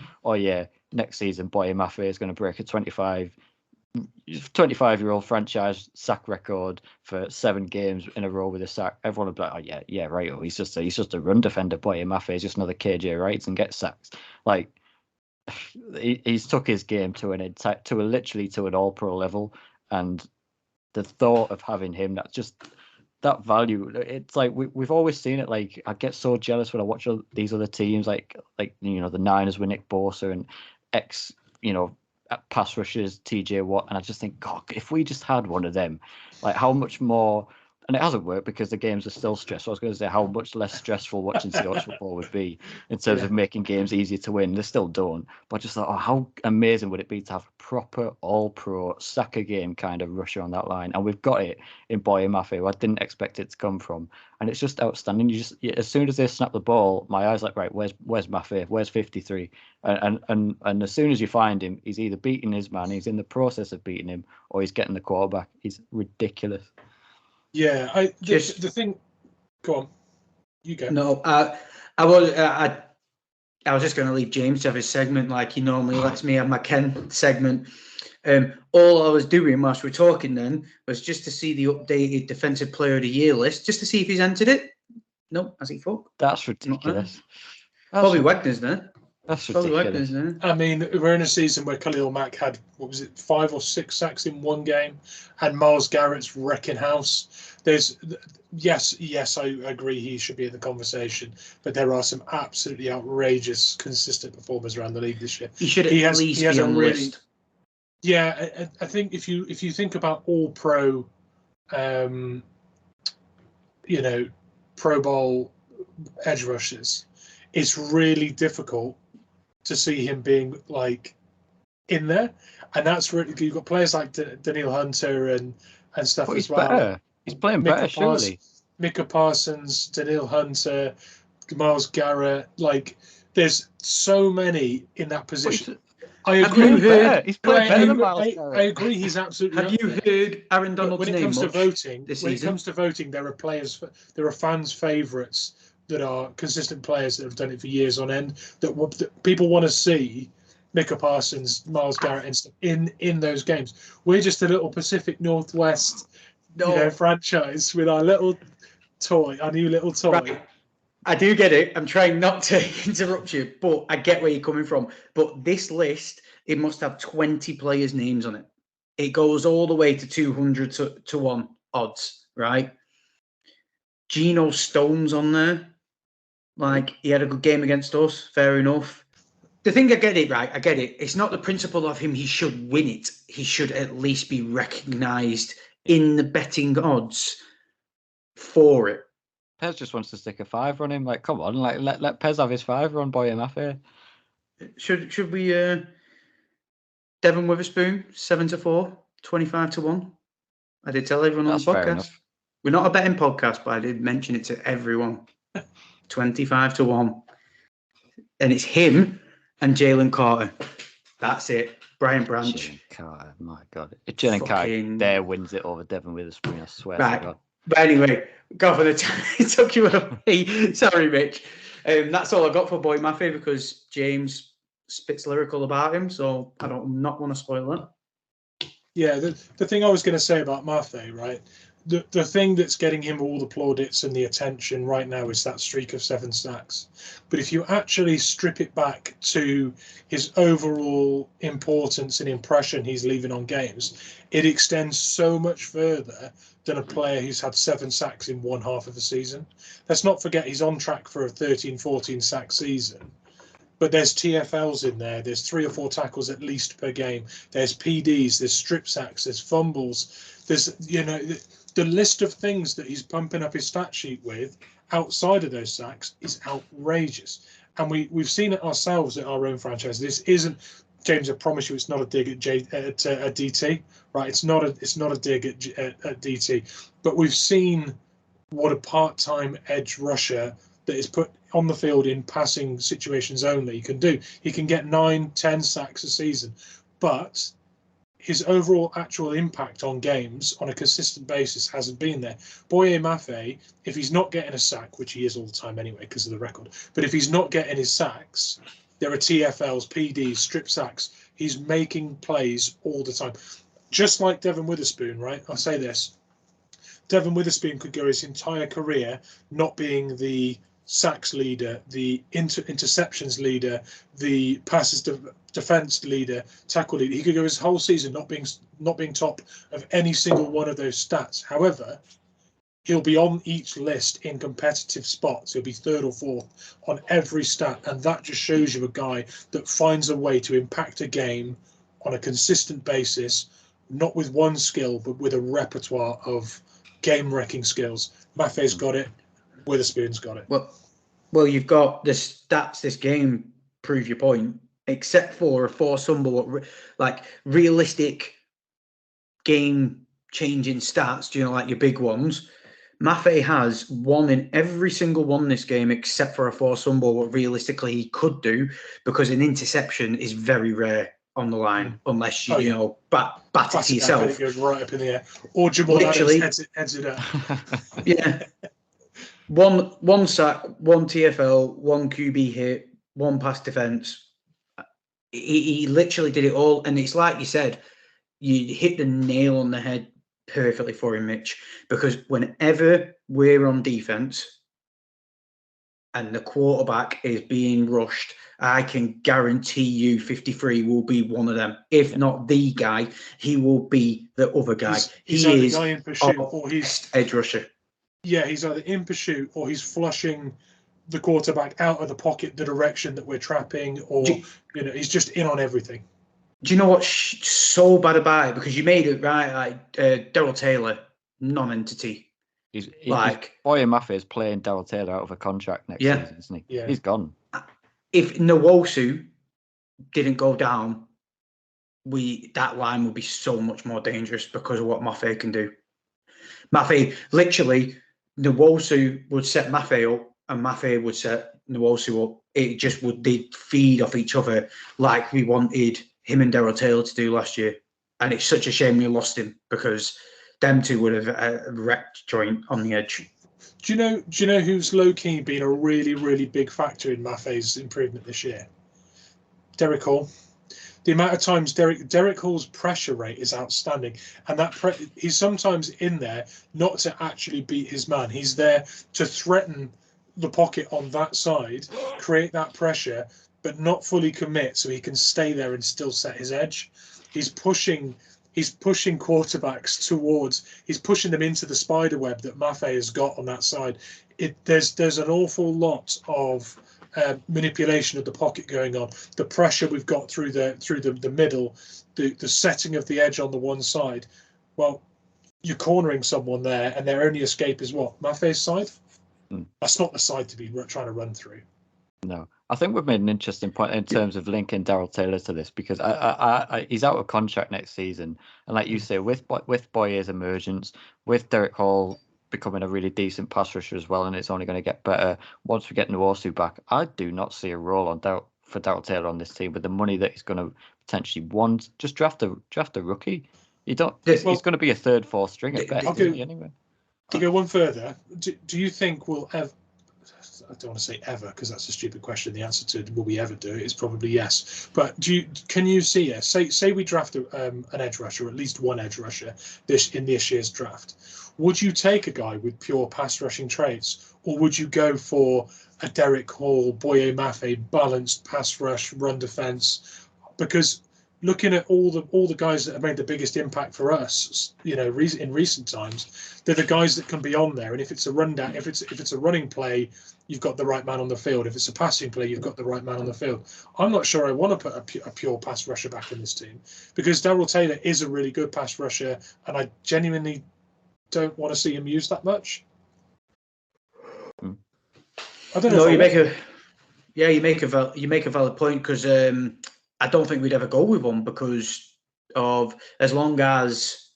next season Boye Mafe is going to break a 25 25-year-old franchise sack record for 7 games in a row with a sack. Everyone would be like, oh yeah, right. Oh, he's just a run defender. Boye Mafe is just another KJ Wright and gets sacks. Like he's took his game to literally to an all-pro level, and the thought of having him, that value. It's like we've always seen it. Like I get so jealous when I watch these other teams, like the Niners with Nick Bosa and pass rushers, TJ Watt, and I just think, God, if we just had one of them, like how much more. And it hasn't worked because the games are still stressful. I was going to say how much less stressful watching Seahawks football would be in terms of making games easier to win. They still don't. But I just thought, how amazing would it be to have a proper all-pro sack a game kind of rusher on that line? And we've got it in Boye Mafe, who I didn't expect it to come from. And it's just outstanding. As soon as they snap the ball, my eyes like, right, where's Mafe? Where's 53? And as soon as you find him, he's either beating his man, he's in the process of beating him, or he's getting the quarterback. He's ridiculous. Yeah, the thing. Go on, you go. No, I was just going to leave James to have his segment like he normally lets me have my Ken segment. All I was doing whilst we were talking then was just to see the updated Defensive Player of the Year list, just to see if he's entered it. No, has he fucked? That's ridiculous. Bobby Wagner's there. That's ridiculous. I mean, we're in a season where Khalil Mack had, 5 or 6 sacks in one game, and Myles Garrett's wrecking house. Yes, I agree he should be in the conversation, but there are some absolutely outrageous, consistent performers around the league this year. He should at least be on the list. Yeah, I think if you think about all pro, Pro Bowl edge rushers, it's really difficult to see him being like in there, and that's really, you've got players like Daniil Hunter and stuff as well. Better. He's playing better, surely. Micah Parsons, Daniil Hunter, Myles Garrett. Like, there's so many in that position. I agree. He's playing better than Myles Garrett. I agree. He's absolutely. Have you heard Aaron Donald's name? When it comes to voting, there are fans' favourites that are consistent players that have done it for years on end. That people want to see Micah Parsons, Myles Garrett, and stuff in those games. We're just a little Pacific Northwest, franchise with our little toy, our new little toy. Right. I do get it. I'm trying not to interrupt you, but I get where you're coming from. But this list, it must have 20 players' names on it. It goes all the way to 200 to 1 odds, right? Geno Stone's on there. Like, he had a good game against us. Fair enough. The thing, I get it, right? I get it. It's not the principle of him. He should win it. He should at least be recognised in the betting odds for it. Pez just wants to stick a 5 on him. Like, come on, like let Pez have his 5 on Boye Mafe. Should we Devon Witherspoon 7-4, 25-1? I did tell everyone on the podcast. We're not a betting podcast, but I did mention it to everyone. 25-1, and it's him and Jalen Carter. That's it. Brian Branch. Jalen Carter, my God. If Jalen Carter there wins it over Devon Witherspoon, I swear to God. But anyway, go for the time. It took you away. Sorry, Mitch. That's all I got for Boye Mafe because James spits lyrical about him, so I don't not want to spoil that. Yeah, the thing I was going to say about Mafe, right? The thing that's getting him all the plaudits and the attention right now is that streak of 7 sacks. But if you actually strip it back to his overall importance and impression he's leaving on games, it extends so much further than a player who's had 7 sacks in one half of the season. Let's not forget he's on track for a 13-14 sack season. But there's TFLs in there. There's 3 or 4 tackles at least per game. There's PDs. There's strip sacks. There's fumbles. There's, the list of things that he's pumping up his stat sheet with outside of those sacks is outrageous. And we've seen it ourselves at our own franchise. This isn't, James, I promise you, it's not a dig at DT, right? It's not a dig at DT. But we've seen what a part-time edge rusher that is put on the field in passing situations only can do. He can get 9-10 sacks a season, but his overall actual impact on games on a consistent basis hasn't been there. Boye Mafe, if he's not getting a sack, which he is all the time anyway because of the record, but if he's not getting his sacks, there are TFLs, PDs, strip sacks. He's making plays all the time. just like Devon Witherspoon, right? I'll say this. Devon Witherspoon could go his entire career not being the sacks leader, the interceptions leader, the passes defense leader, tackle leader. He could go his whole season not being top of any single one of those stats. However, he'll be on each list in competitive spots. He'll be third or fourth on every stat, and that just shows you a guy that finds a way to impact a game on a consistent basis, not with one skill, but with a repertoire of game-wrecking skills. Maffei's got it. Witherspoon's got it. Well, you've got the stats this game prove your point, except for a forced fumble, like realistic game-changing stats, like your big ones. Maffei has one in every single one this game, except for a forced fumble, what realistically he could do, because an interception is very rare on the line, unless you bat it to yourself. It goes right up in the air. Or Jamal Adams heads it up. Yeah. One sack, one TFL, one QB hit, one pass defense. He literally did it all. And it's like you said, you hit the nail on the head perfectly for him, Mitch, because whenever we're on defense and the quarterback is being rushed, I can guarantee you 53 will be one of them. If not the guy, he will be the other guy. He's he either is guy in pursuit or he's edge rusher. Yeah, he's either in pursuit or he's flushing the quarterback out of the pocket, the direction that we're trapping, or he's just in on everything. Do you know what's so bad about it? Because you made it right, like Darrell Taylor, non-entity. He's Boye Maffei is playing Darrell Taylor out of a contract next season, isn't he? Yeah. He's gone. If Nwosu didn't go down, that line would be so much more dangerous because of what Maffei can do. Maffei, literally, Nwosu would set Maffei up and Maffei would set Nwosu up. It just they'd feed off each other like we wanted him and Darrell Taylor to do last year. And it's such a shame we lost him because them two would have wrecked joint on the edge. Do you know who's low-key been a really, really big factor in Maffei's improvement this year? Derek Hall. The amount of times Derek Hall's pressure rate is outstanding, and he's sometimes in there not to actually beat his man. He's there to threaten the pocket on that side, create that pressure, but not fully commit, so he can stay there and still set his edge. He's pushing quarterbacks towards. He's pushing them into the spider web that Maffei has got on that side. There's an awful lot of manipulation of the pocket going on. The pressure we've got through the middle, the setting of the edge on the one side. Well, you're cornering someone there, and their only escape is what? Maffei's side. That's not the side to be trying to run through. No, I think we've made an interesting point in terms of linking Darrell Taylor to this, because he's out of contract next season, and like you say, with Boye's emergence, with Derek Hall becoming a really decent pass rusher as well, and it's only going to get better once we get Nwosu back. I do not see a role for Darrell Taylor on this team with the money that he's going to potentially want. Just draft a rookie. He's going to be a third, fourth string at best, anyway. To go one further, do you think we'll ever? I don't want to say ever because that's a stupid question. The answer to will we ever do it is probably yes. But can you see us? Say we draft an edge rusher, at least one edge rusher in this year's draft. Would you take a guy with pure pass rushing traits, or would you go for a Derek Hall, Boye Maffei balanced pass rush, run defense? Because looking at all the guys that have made the biggest impact for us, in recent times, they're the guys that can be on there. And if it's a rundown, if it's a running play, you've got the right man on the field. If it's a passing play, you've got the right man on the field. I'm not sure I want to put a pure pass rusher back in this team, because Darrell Taylor is a really good pass rusher, and I genuinely don't want to see him used that much. I don't know. No, you make a valid point, because I don't think we'd ever go with one because of as long as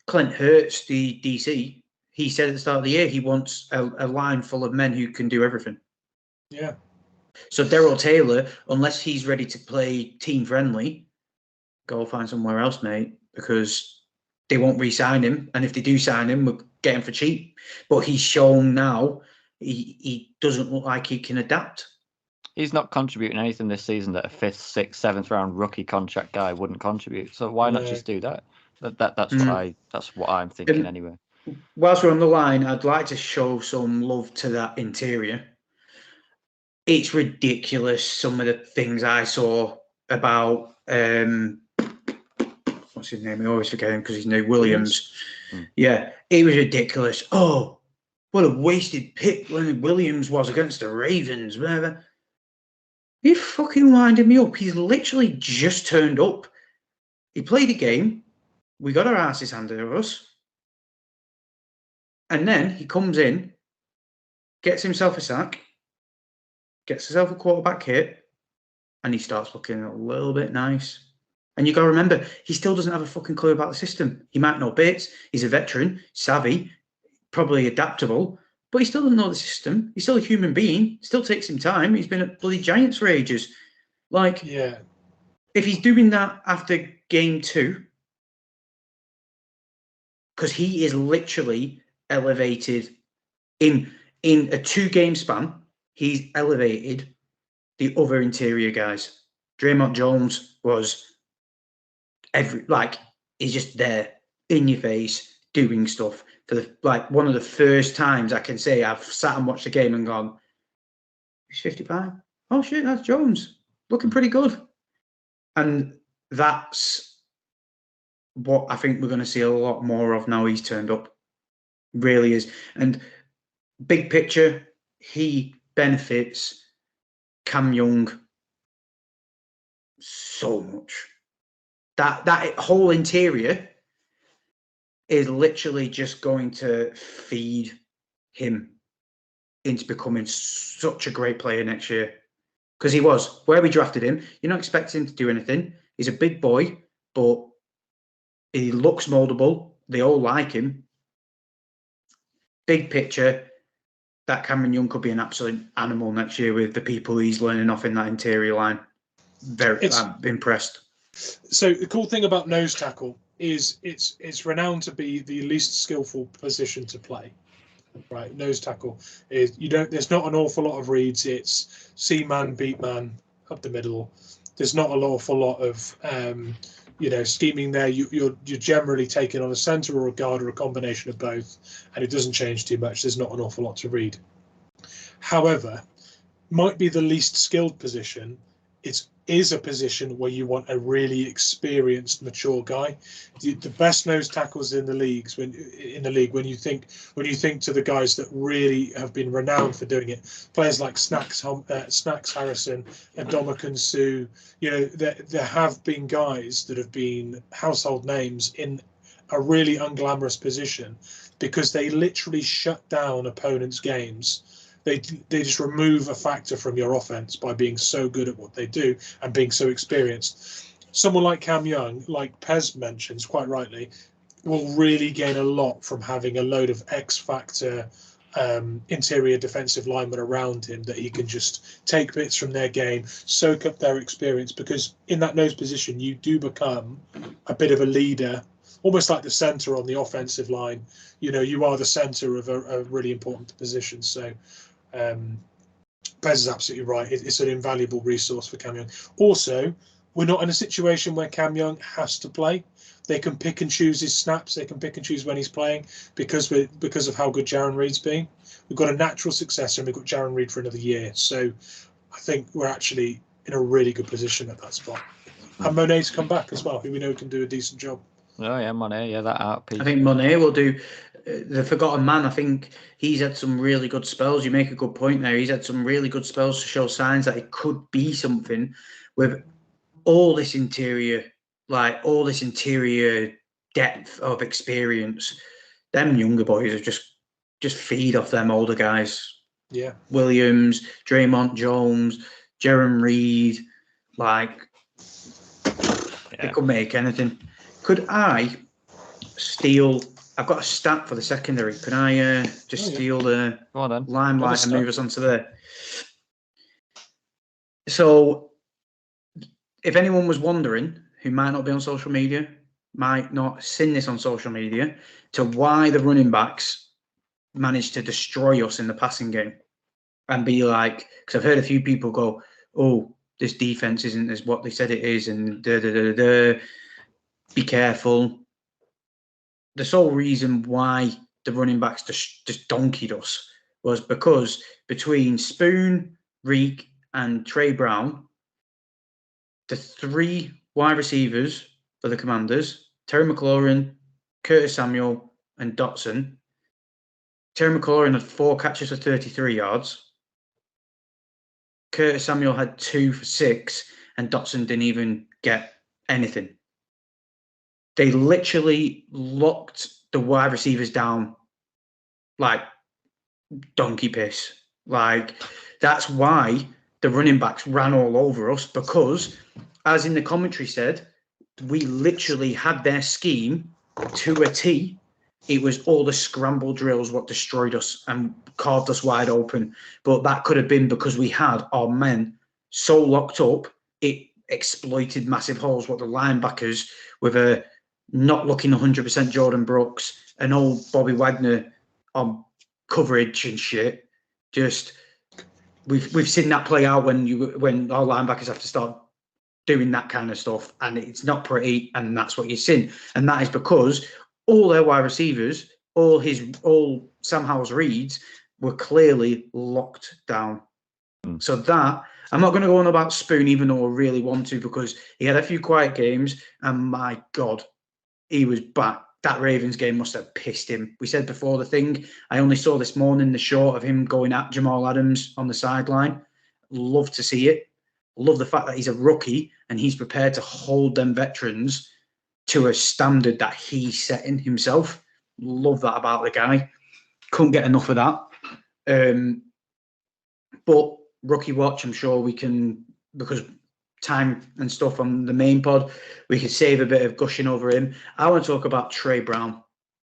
Clint Hurts, the DC, he said at the start of the year he wants a line full of men who can do everything. Yeah. So Darrell Taylor, unless he's ready to play team friendly, go find somewhere else, mate, because they won't re-sign him. And if they do sign him, we'll get him for cheap. But he's shown now he doesn't look like he can adapt. He's not contributing anything this season that a 5th, 6th, 7th round rookie contract guy wouldn't contribute. So why not just do that? That's what I'm thinking anyway. Whilst we're on the line, I'd like to show some love to that interior. It's ridiculous, some of the things I saw about what's his name? I always forget him because he's named Williams. Yeah, it was ridiculous. Oh, what a wasted pick Leonard Williams was against the Ravens. Whatever. He fucking winded me up. He's literally just turned up. He played a game. We got our asses handed to us. And then he comes in, gets himself a sack, gets himself a quarterback hit, and he starts looking a little bit nice. And you got to remember, he still doesn't have a fucking clue about the system. He might know bits. He's a veteran, savvy, probably adaptable, but he still doesn't know the system. He's still a human being. Still takes him time. He's been at bloody Giants for ages. Like, yeah, if he's doing that after game 2, because he is literally elevated in a 2-game span, he's elevated the other interior guys. Draymond Jones was he's just there in your face doing stuff for one of the first times I can say I've sat and watched the game and gone, he's 55. Oh shit, that's Jones. Looking pretty good. And that's what I think we're going to see a lot more of now he's turned up. Really is. And big picture, he benefits Cam Young so much. That whole interior is literally just going to feed him into becoming such a great player next year. Because he was. Where we drafted him, you're not expecting him to do anything. He's a big boy, but he looks moldable. They all like him. Big picture, that Cameron Young could be an absolute animal next year with the people he's learning off in that interior line. I'm impressed. So the cool thing about nose tackle is it's renowned to be the least skillful position to play. Right, nose tackle is there's not an awful lot of reads. It's see man, beat man, up the middle. There's not an awful lot of scheming there. You're generally taking on a centre or a guard or a combination of both, and it doesn't change too much. There's not an awful lot to read. However, might be the least skilled position. It is a position where you want a really experienced, mature guy. The best nose tackles in the league, when you think to the guys that really have been renowned for doing it, players like Snacks Harrison and Dominican Sue, there have been guys that have been household names in a really unglamorous position because they literally shut down opponents' games. They just remove a factor from your offense by being so good at what they do and being so experienced. Someone like Cam Young, like Pez mentions quite rightly, will really gain a lot from having a load of X-factor interior defensive linemen around him that he can just take bits from their game, soak up their experience, because in that nose position, you do become a bit of a leader, almost like the center on the offensive line. You are the center of a really important position. So Pez is absolutely right. It's an invaluable resource for Cam Young. Also, we're not in a situation where Cam Young has to play. They can pick and choose his snaps. They can pick and choose when he's playing because of how good Jarran Reed's been. We've got a natural successor and we've got Jarran Reed for another year. So I think we're actually in a really good position at that spot. And Monet's come back as well, who we know can do a decent job. Oh yeah, Monet, yeah, that art piece. I think Monet will do. The forgotten man, I think he's had some really good spells. You make a good point there. He's had some really good spells to show signs that it could be something with all this interior depth of experience. Them younger boys are just feed off them older guys. Yeah. Williams, Draymond Jones, Jarran Reed, they could make anything. Could I steal? I've got a stat for the secondary. Can I steal the limelight and move us onto there? So, if anyone was wondering, who might not be on social media, might not have seen this on social media, to why the running backs managed to destroy us in the passing game, and be like, because I've heard a few people go, "Oh, this defense isn't as what they said it is," and da da da da. Be careful. the sole reason why the running backs just donkeyed us was because between Spoon, Reek, and Tre Brown, the 3 wide receivers for the Commanders, Terry McLaurin, Curtis Samuel, and Dotson. Terry McLaurin had 4 catches for 33 yards. Curtis Samuel had 2 for 6, and Dotson didn't even get anything. They literally locked the wide receivers down like donkey piss. Like, that's why the running backs ran all over us, because, as in the commentary said, we literally had their scheme to a T. It was all the scramble drills what destroyed us and carved us wide open. But that could have been because we had our men so locked up, it exploited massive holes. What the linebackers, with a not looking 100% Jordan Brooks, and old Bobby Wagner on coverage and shit, just we've seen that play out when our linebackers have to start doing that kind of stuff, and it's not pretty, and that's what you're seeing. And that is because all their wide receivers, all Sam Howell's reads were clearly locked down. So that, I'm not going to go on about Spoon, even though I really want to, because he had a few quiet games, and my God, he was back. That Ravens game must have pissed him. We said before the thing, I only saw this morning the short of him going at Jamal Adams on the sideline. Love to see it. Love the fact that he's a rookie and he's prepared to hold them veterans to a standard that he's setting himself. Love that about the guy. Couldn't get enough of that. But rookie watch, I'm sure we can, because time and stuff on the main pod, we could save a bit of gushing over him. I want to talk about Tre Brown.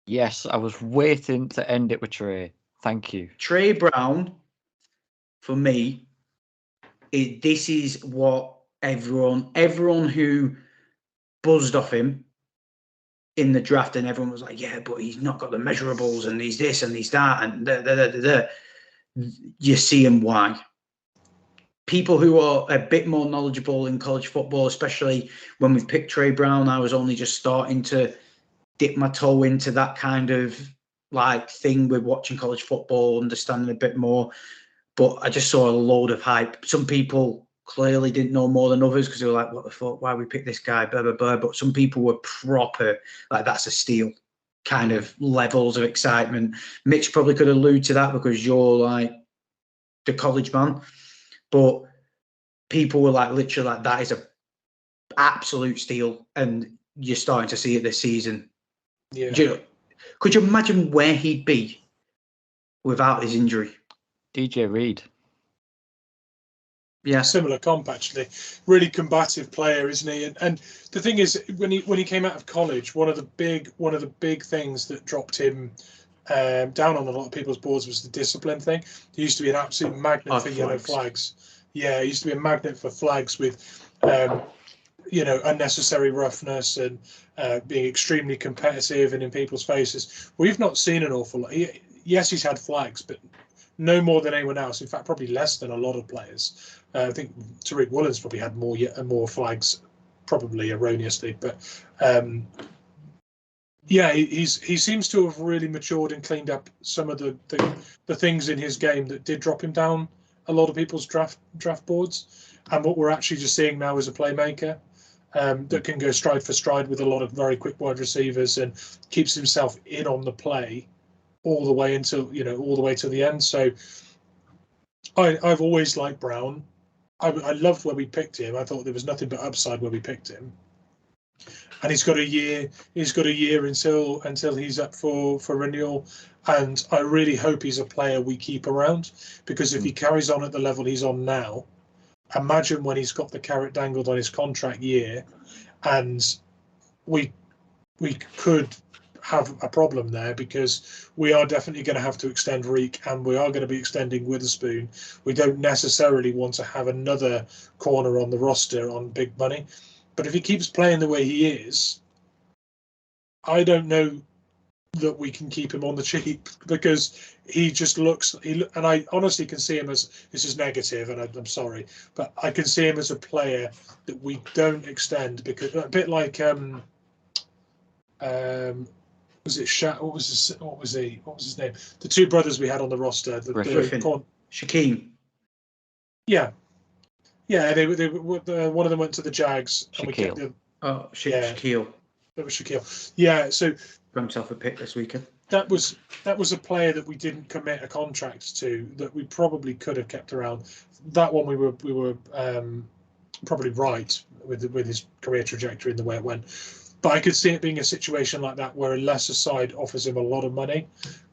Yes, I was waiting to end it with Tre. Thank you. Tre Brown, for me, this is what everyone who buzzed off him in the draft, and everyone was like, yeah, but he's not got the measurables, and he's this and he's that, and you see him why. People who are a bit more knowledgeable in college football, especially when we've picked Tre Brown, I was only just starting to dip my toe into that kind of like thing with watching college football, understanding a bit more. But I just saw a load of hype. Some people clearly didn't know more than others because they were like, what the fuck, why we pick this guy, blah, blah, blah. But some people were proper, like, that's a steal kind of levels of excitement. Mitch probably could allude to that because you're like the college man. But people were like, literally, like, that is a absolute steal. And you're starting to see it this season. Yeah. Could you imagine where he'd be without his injury? DJ Reed. Yeah, similar comp actually. Really combative player, isn't he? And the thing is, when he came out of college, one of the big things that dropped him down on a lot of people's boards was the discipline thing. He used to be an absolute magnet for yellow flags. Yeah, he used to be a magnet for flags with unnecessary roughness and being extremely competitive and in people's faces. We've not seen an awful lot. Yes, he's had flags, but no more than anyone else. In fact, probably less than a lot of players. I think Tariq Woolen's probably had more flags, probably erroneously. But he seems to have really matured and cleaned up some of the things in his game that did drop him down a lot of people's draft boards. And what we're actually just seeing now is a playmaker that can go stride for stride with a lot of very quick wide receivers and keeps himself in on the play all the way to the end. So I've always liked Brown. I loved where we picked him. I thought there was nothing but upside where we picked him. And he's got a year until he's up for renewal. And I really hope he's a player we keep around, because if he carries on at the level he's on now, imagine when he's got the carrot dangled on his contract year, and we could have a problem there, because we are definitely going to have to extend Reek and we are going to be extending Witherspoon. We don't necessarily want to have another corner on the roster on big money. But if he keeps playing the way he is, I don't know that we can keep him on the cheap, because he just looks, and I honestly can see him as, this is negative and I'm sorry, but I can see him as a player that we don't extend, because a bit like Was it Shat? What was his name? The two brothers we had on the roster. Griffin. Shaquem. Yeah. They one of them went to the Jags. Shaquille. And we kept them. Oh, Shaquille. That was Shaquille. Yeah. So got himself a pick this weekend. That was a player that we didn't commit a contract to that we probably could have kept around. That one we were probably right with his career trajectory and the way it went. But I could see it being a situation like that where a lesser side offers him a lot of money,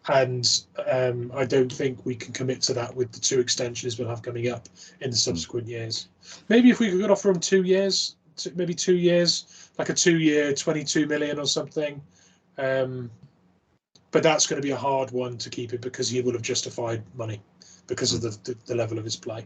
and I don't think we can commit to that with the 2 extensions we'll have coming up in the subsequent years. Maybe if we could offer him 2 years, maybe 2 years, like a 2-year, 22 million or something. But that's going to be a hard one to keep it because he will have justified money because of the level of his play.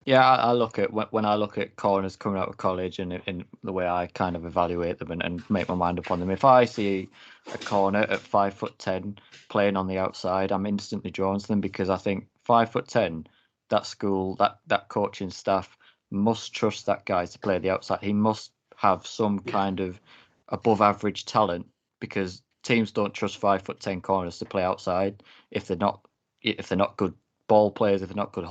Yeah, I look at when I look at corners coming out of college and in the way I kind of evaluate them and make my mind up on them. If I see a corner at 5'10" playing on the outside, I'm instantly drawn to them because I think 5'10", that school, that coaching staff must trust that guy to play the outside. He must have some kind of above average talent because teams don't trust 5'10" corners to play outside if they're not good ball players, if they're not good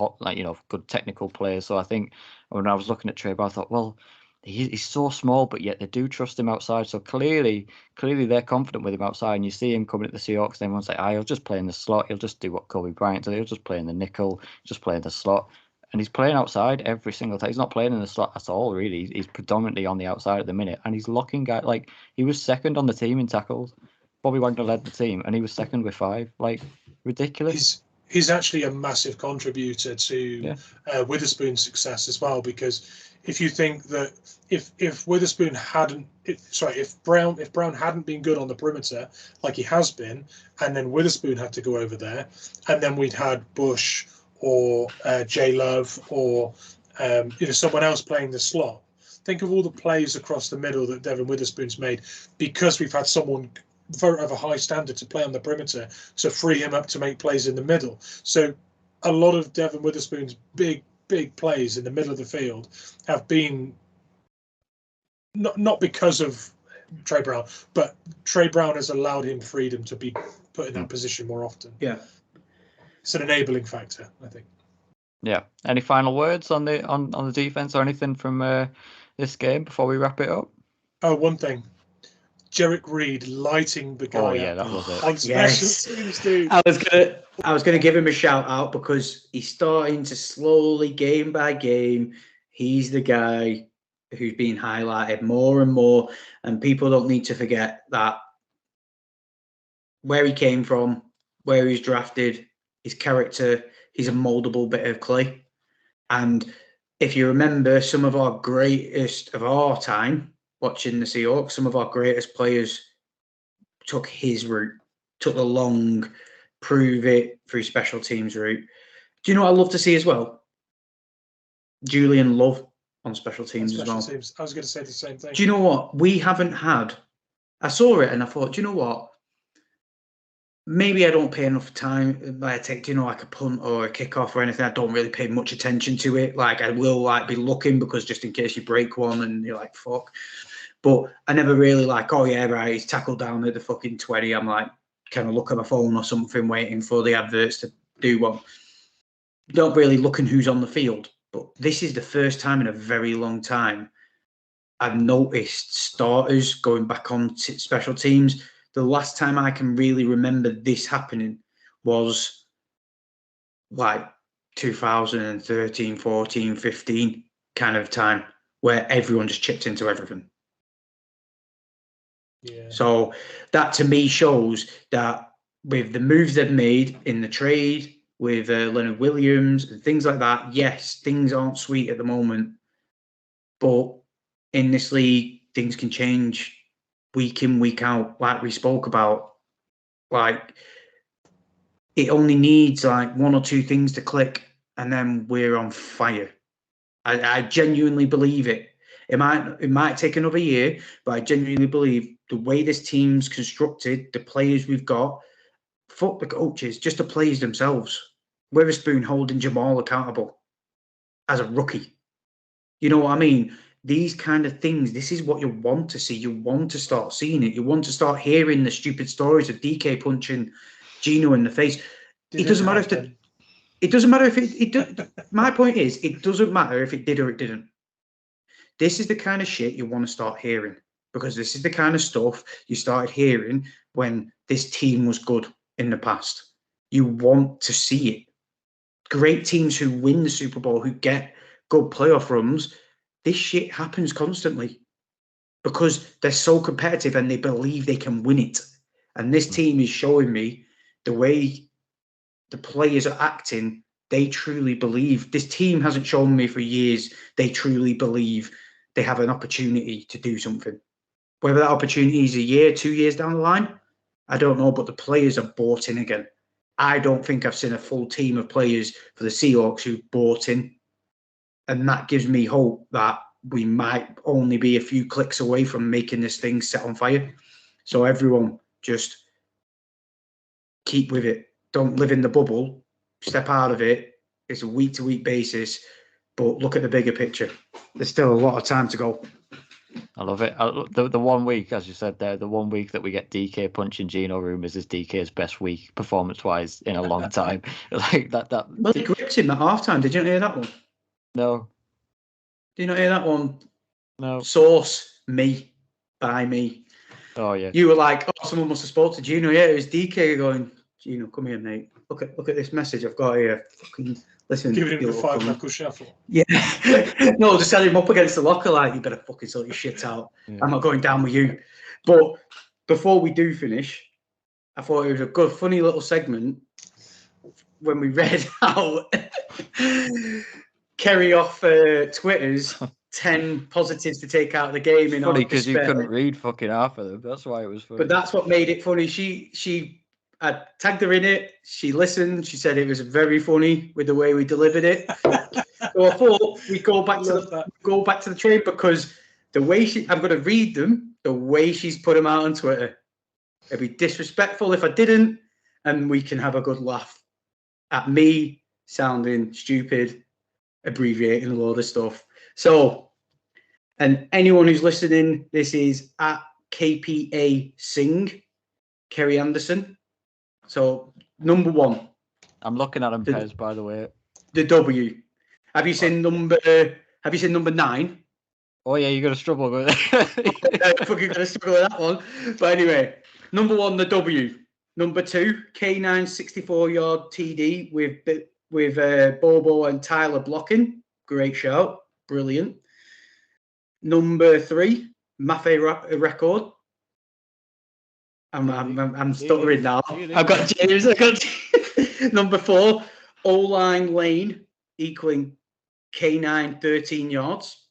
good technical players. So I think when I was looking at Tre Brown, I thought, well, he's so small, but yet they do trust him outside. So clearly they're confident with him outside. And you see him coming at the Seahawks, and everyone's like, he'll just play in the slot. He'll just do what Kobe Bryant did. He'll just play in the nickel, just play in the slot. And he's playing outside every single time. He's not playing in the slot at all, really. He's predominantly on the outside at the minute. And he's locking guys. Like, he was second on the team in tackles. Bobby Wagner led the team, and he was second with 5. Like, ridiculous. He's actually a massive contributor to Witherspoon's success as well, because if you think that if Witherspoon if Brown hadn't been good on the perimeter like he has been, and then Witherspoon had to go over there, and then we'd had Bush or J Love or someone else playing the slot. Think of all the plays across the middle that Devin Witherspoon's made because we've had someone of a high standard to play on the perimeter to free him up to make plays in the middle. So a lot of Devin Witherspoon's big plays in the middle of the field have been not because of Tre Brown, but Tre Brown has allowed him freedom to be put in that position more often. Yeah, it's an enabling factor, I think. Yeah. Any final words on the defense or anything from this game before we wrap it up? Oh, one thing. Jerick Reed lighting the guy. Oh yeah, that was it. On special teams, dude. I was gonna give him a shout out because he's starting to slowly, game by game, he's the guy who's being highlighted more and more, and people don't need to forget that where he came from, where he was drafted, his character, he's a moldable bit of clay. And if you remember some of our greatest of our time watching the Seahawks, some of our greatest players took his route, took the long, prove it through special teams route. Do you know what I'd love to see as well? Julian Love on special teams as well. Teams. I was going to say the same thing. Do you know what? We haven't had... I saw it and I thought, do you know what? Maybe I don't pay enough time. I take, like a punt or a kickoff or anything. I don't really pay much attention to it. Like, I will be looking because just in case you break one and you're like, fuck. But I never really he's tackled down at the fucking 20. I'm like, kind of look at my phone or something, waiting for the adverts to do one. Not really looking who's on the field. But this is the first time in a very long time I've noticed starters going back on special teams. The last time I can really remember this happening was like 2013, 14, 15 kind of time where everyone just chipped into everything. Yeah. So that to me shows that with the moves they've made in the trade with Leonard Williams and things like that, yes, things aren't sweet at the moment, but in this league, things can change week in, week out, like we spoke about. Like, it only needs like one or two things to click and then we're on fire. I genuinely believe it. It might take another year, but I genuinely believe the way this team's constructed, the players we've got, fuck the coaches, just the players themselves. Witherspoon holding Jamal accountable as a rookie. You know what I mean? these kind of things, this is what you want to see. You want to start seeing it. You want to start hearing the stupid stories of DK punching Geno in the face. It doesn't matter if it doesn't matter if it my point is, it doesn't matter if it did or it didn't. This is the kind of shit you want to start hearing, because this is the kind of stuff you started hearing when this team was good in the past. You want to see it. Great teams who win the Super Bowl, who get good playoff runs, this shit happens constantly because they're so competitive and they believe they can win it. And this team is showing me the way the players are acting. They truly believe. This team hasn't shown me for years they truly believe they have an opportunity to do something. Whether that opportunity is a year, 2 years down the line, I don't know, but the players are bought in again. I don't think I've seen a full team of players for the Seahawks who bought in. And that gives me hope that we might only be a few clicks away from making this thing set on fire. So everyone just keep with it. Don't live in the bubble. Step out of it. It's a week-to-week basis, but look at the bigger picture. There's still a lot of time to go. I love it. The 1 week, as you said there, the 1 week that we get DK punching Geno rumours is DK's best week performance-wise in a long time. Like that. Well, he gripped him at halftime. Did you not hear that one? No. Did you not hear that one? No. Source, me, by me. Oh yeah. You were like, oh, someone must have spoke to Geno. Yeah, it was DK going, Geno, come here, mate. Look at this message I've got here. Fucking listen. Giving him the 5-knuckle shuffle. Yeah. No, just set him up against the locker like, you better fucking sort your shit out. Yeah. I'm not going down with you. But before we do finish, I thought it was a good, funny little segment when we read out Kerry off Twitter's 10 positives to take out of the game. In funny because you couldn't read fucking half of them. That's why it was funny. But that's what made it funny. I tagged her in it. She listened. She said it was very funny with the way we delivered it. So I thought we go back to the trade because the way I'm going to read them. The way she's put them out on Twitter. It'd be disrespectful if I didn't, and we can have a good laugh at me sounding stupid, abbreviating a load of stuff. So, and anyone who's listening, this is at KPA Singh, Kerry Anderson. So, number one. I'm looking at him, Pez, by the way. The W. Have you seen number 9? Oh, yeah, you're going to struggle with it. I'm fucking going to struggle with that one. But anyway, number 1, the W. Number 2, K9 64-yard TD with Bobo and Tyler blocking. Great shout. Brilliant. Number 3, Mafe record. I'm stuttering now. I've got James. Number 4, O-line lane equaling K9 13 yards.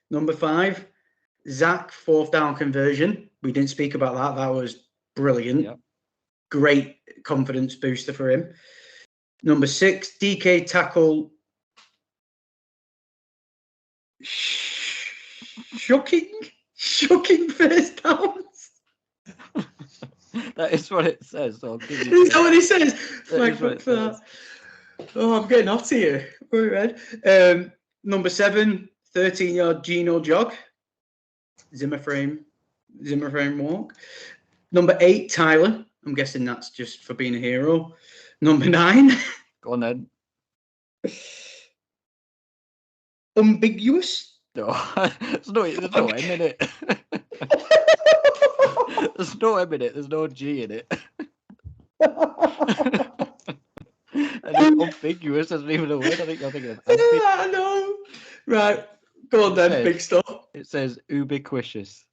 Number 5, Zach 4th down conversion. We didn't speak about that. That was brilliant. Yep. Great confidence booster for him. Number 6, DK tackle. Shocking first downs. That is what it says. So is that what it says? Thank fuck for that. Oh, I'm getting hot here. Number 7, 13-yard Geno jog. Zimmer frame walk. Number 8, Tyler. I'm guessing that's just for being a hero. Number 9. Go on then. Ambiguous. No, there's no M in it. There's no M in it. There's no G in it. And ambiguous isn't even a word. I think you're thinking of. I know. Right. Go on then, big stuff. It says ubiquitous.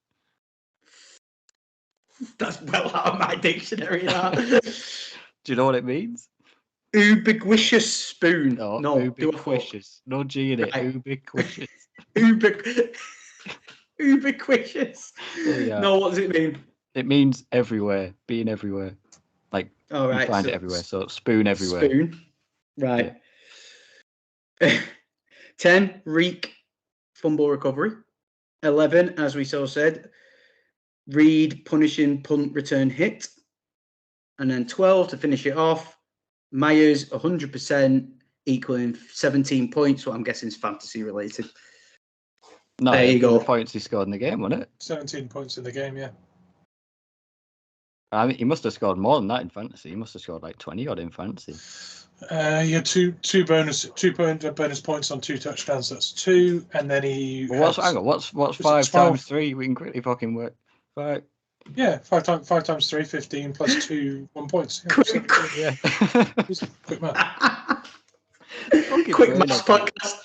That's well out of my dictionary, that. Do you know what it means? Ubiquitous spoon. No, ubiquitous. No G in it. Right. Ubiquitous. Ubiquitous. Yeah. No, what does it mean? It means everywhere, being everywhere. Like, you find it everywhere. So, spoon everywhere. Spoon. Right. Yeah. 10, Reek, fumble recovery. 11, as we so said, Reed, punishing, punt, return, hit. And then 12, to finish it off, Myers, 100%, equaling 17 points, what I'm guessing is fantasy related. No, There you go. The points he scored in the game, wasn't it? 17 points in the game, yeah. I mean, he must have scored more than that in fantasy. He must have scored like 20 odd in fantasy. He had two bonus points on 2 touchdowns. That's 2, and then he. Well, what's 5 times 3? We can quickly fucking work. 5. Yeah, 5 times 3, 15 plus 2, 1 points. Yeah, quick math. Quick maths podcast.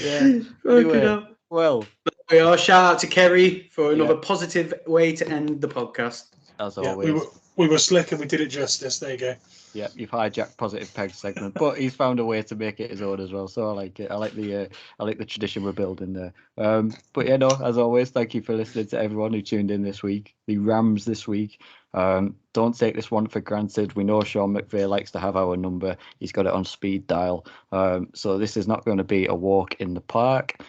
Yeah. Anyway, well, we are shout out to Kerry for another positive way to end the podcast. As always. We were slick and we did it justice. There you go. Yeah, you've hijacked Positive Peg segment, but he's found a way to make it his own as well. So I like it. I like the tradition we're building there. But yeah, no, as always, thank you for listening to everyone who tuned in this week. The Rams this week. Don't take this one for granted. We know Sean McVay likes to have our number. He's got it on speed dial. So this is not going to be a walk in the park.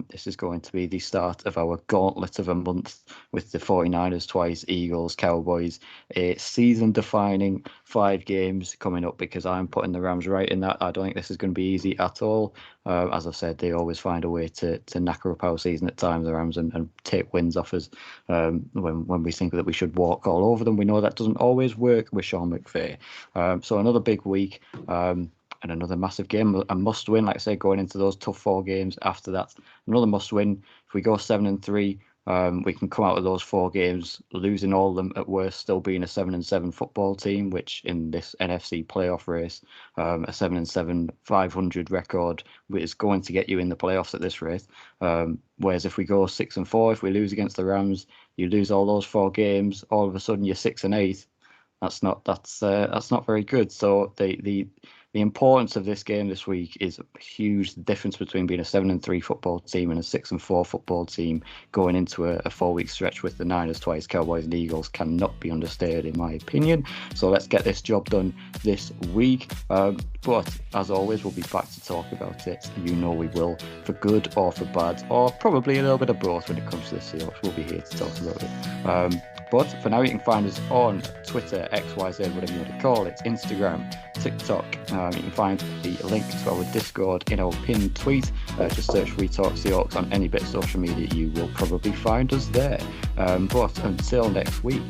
This is going to be the start of our gauntlet of a month with the 49ers twice, Eagles, Cowboys. A season-defining 5 games coming up because I'm putting the Rams right in that. I don't think this is going to be easy at all. As I've said, they always find a way to knacker up our season at times, the Rams, and take wins off us when we think that we should walk all over them. We know that doesn't always work with Sean McVay. So another big week and another massive game, a must win. Like I say, going into those tough 4 games after that, another must win. If we go 7-3, we can come out of those 4 games losing all of them at worst, still being a 7-7 football team, which in this NFC playoff race, a 7-7 500 record is going to get you in the playoffs at this rate. Whereas if we go 6-4, if we lose against the Rams, you lose all those 4 games, all of a sudden you're 6-8. That's not very good. So the importance of this game this week is a huge difference between being a 7-3 football team and a 6-4 football team going into a 4-week stretch with the Niners twice, Cowboys and Eagles cannot be understated in my opinion. So let's get this job done this week. But as always, we'll be back to talk about it. You know we will, for good or for bad, or probably a little bit of both when it comes to the Seahawks. We'll be here to talk about it. But for now, you can find us on Twitter, XYZ, whatever you want to call it, Instagram, TikTok. You can find the link to our Discord in our pinned tweet. Just search We Talk Seahawks on any bit of social media. You will probably find us there. But until next week,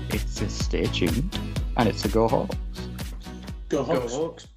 it's a stay tuned and it's a Go Hawks. Go Hawks.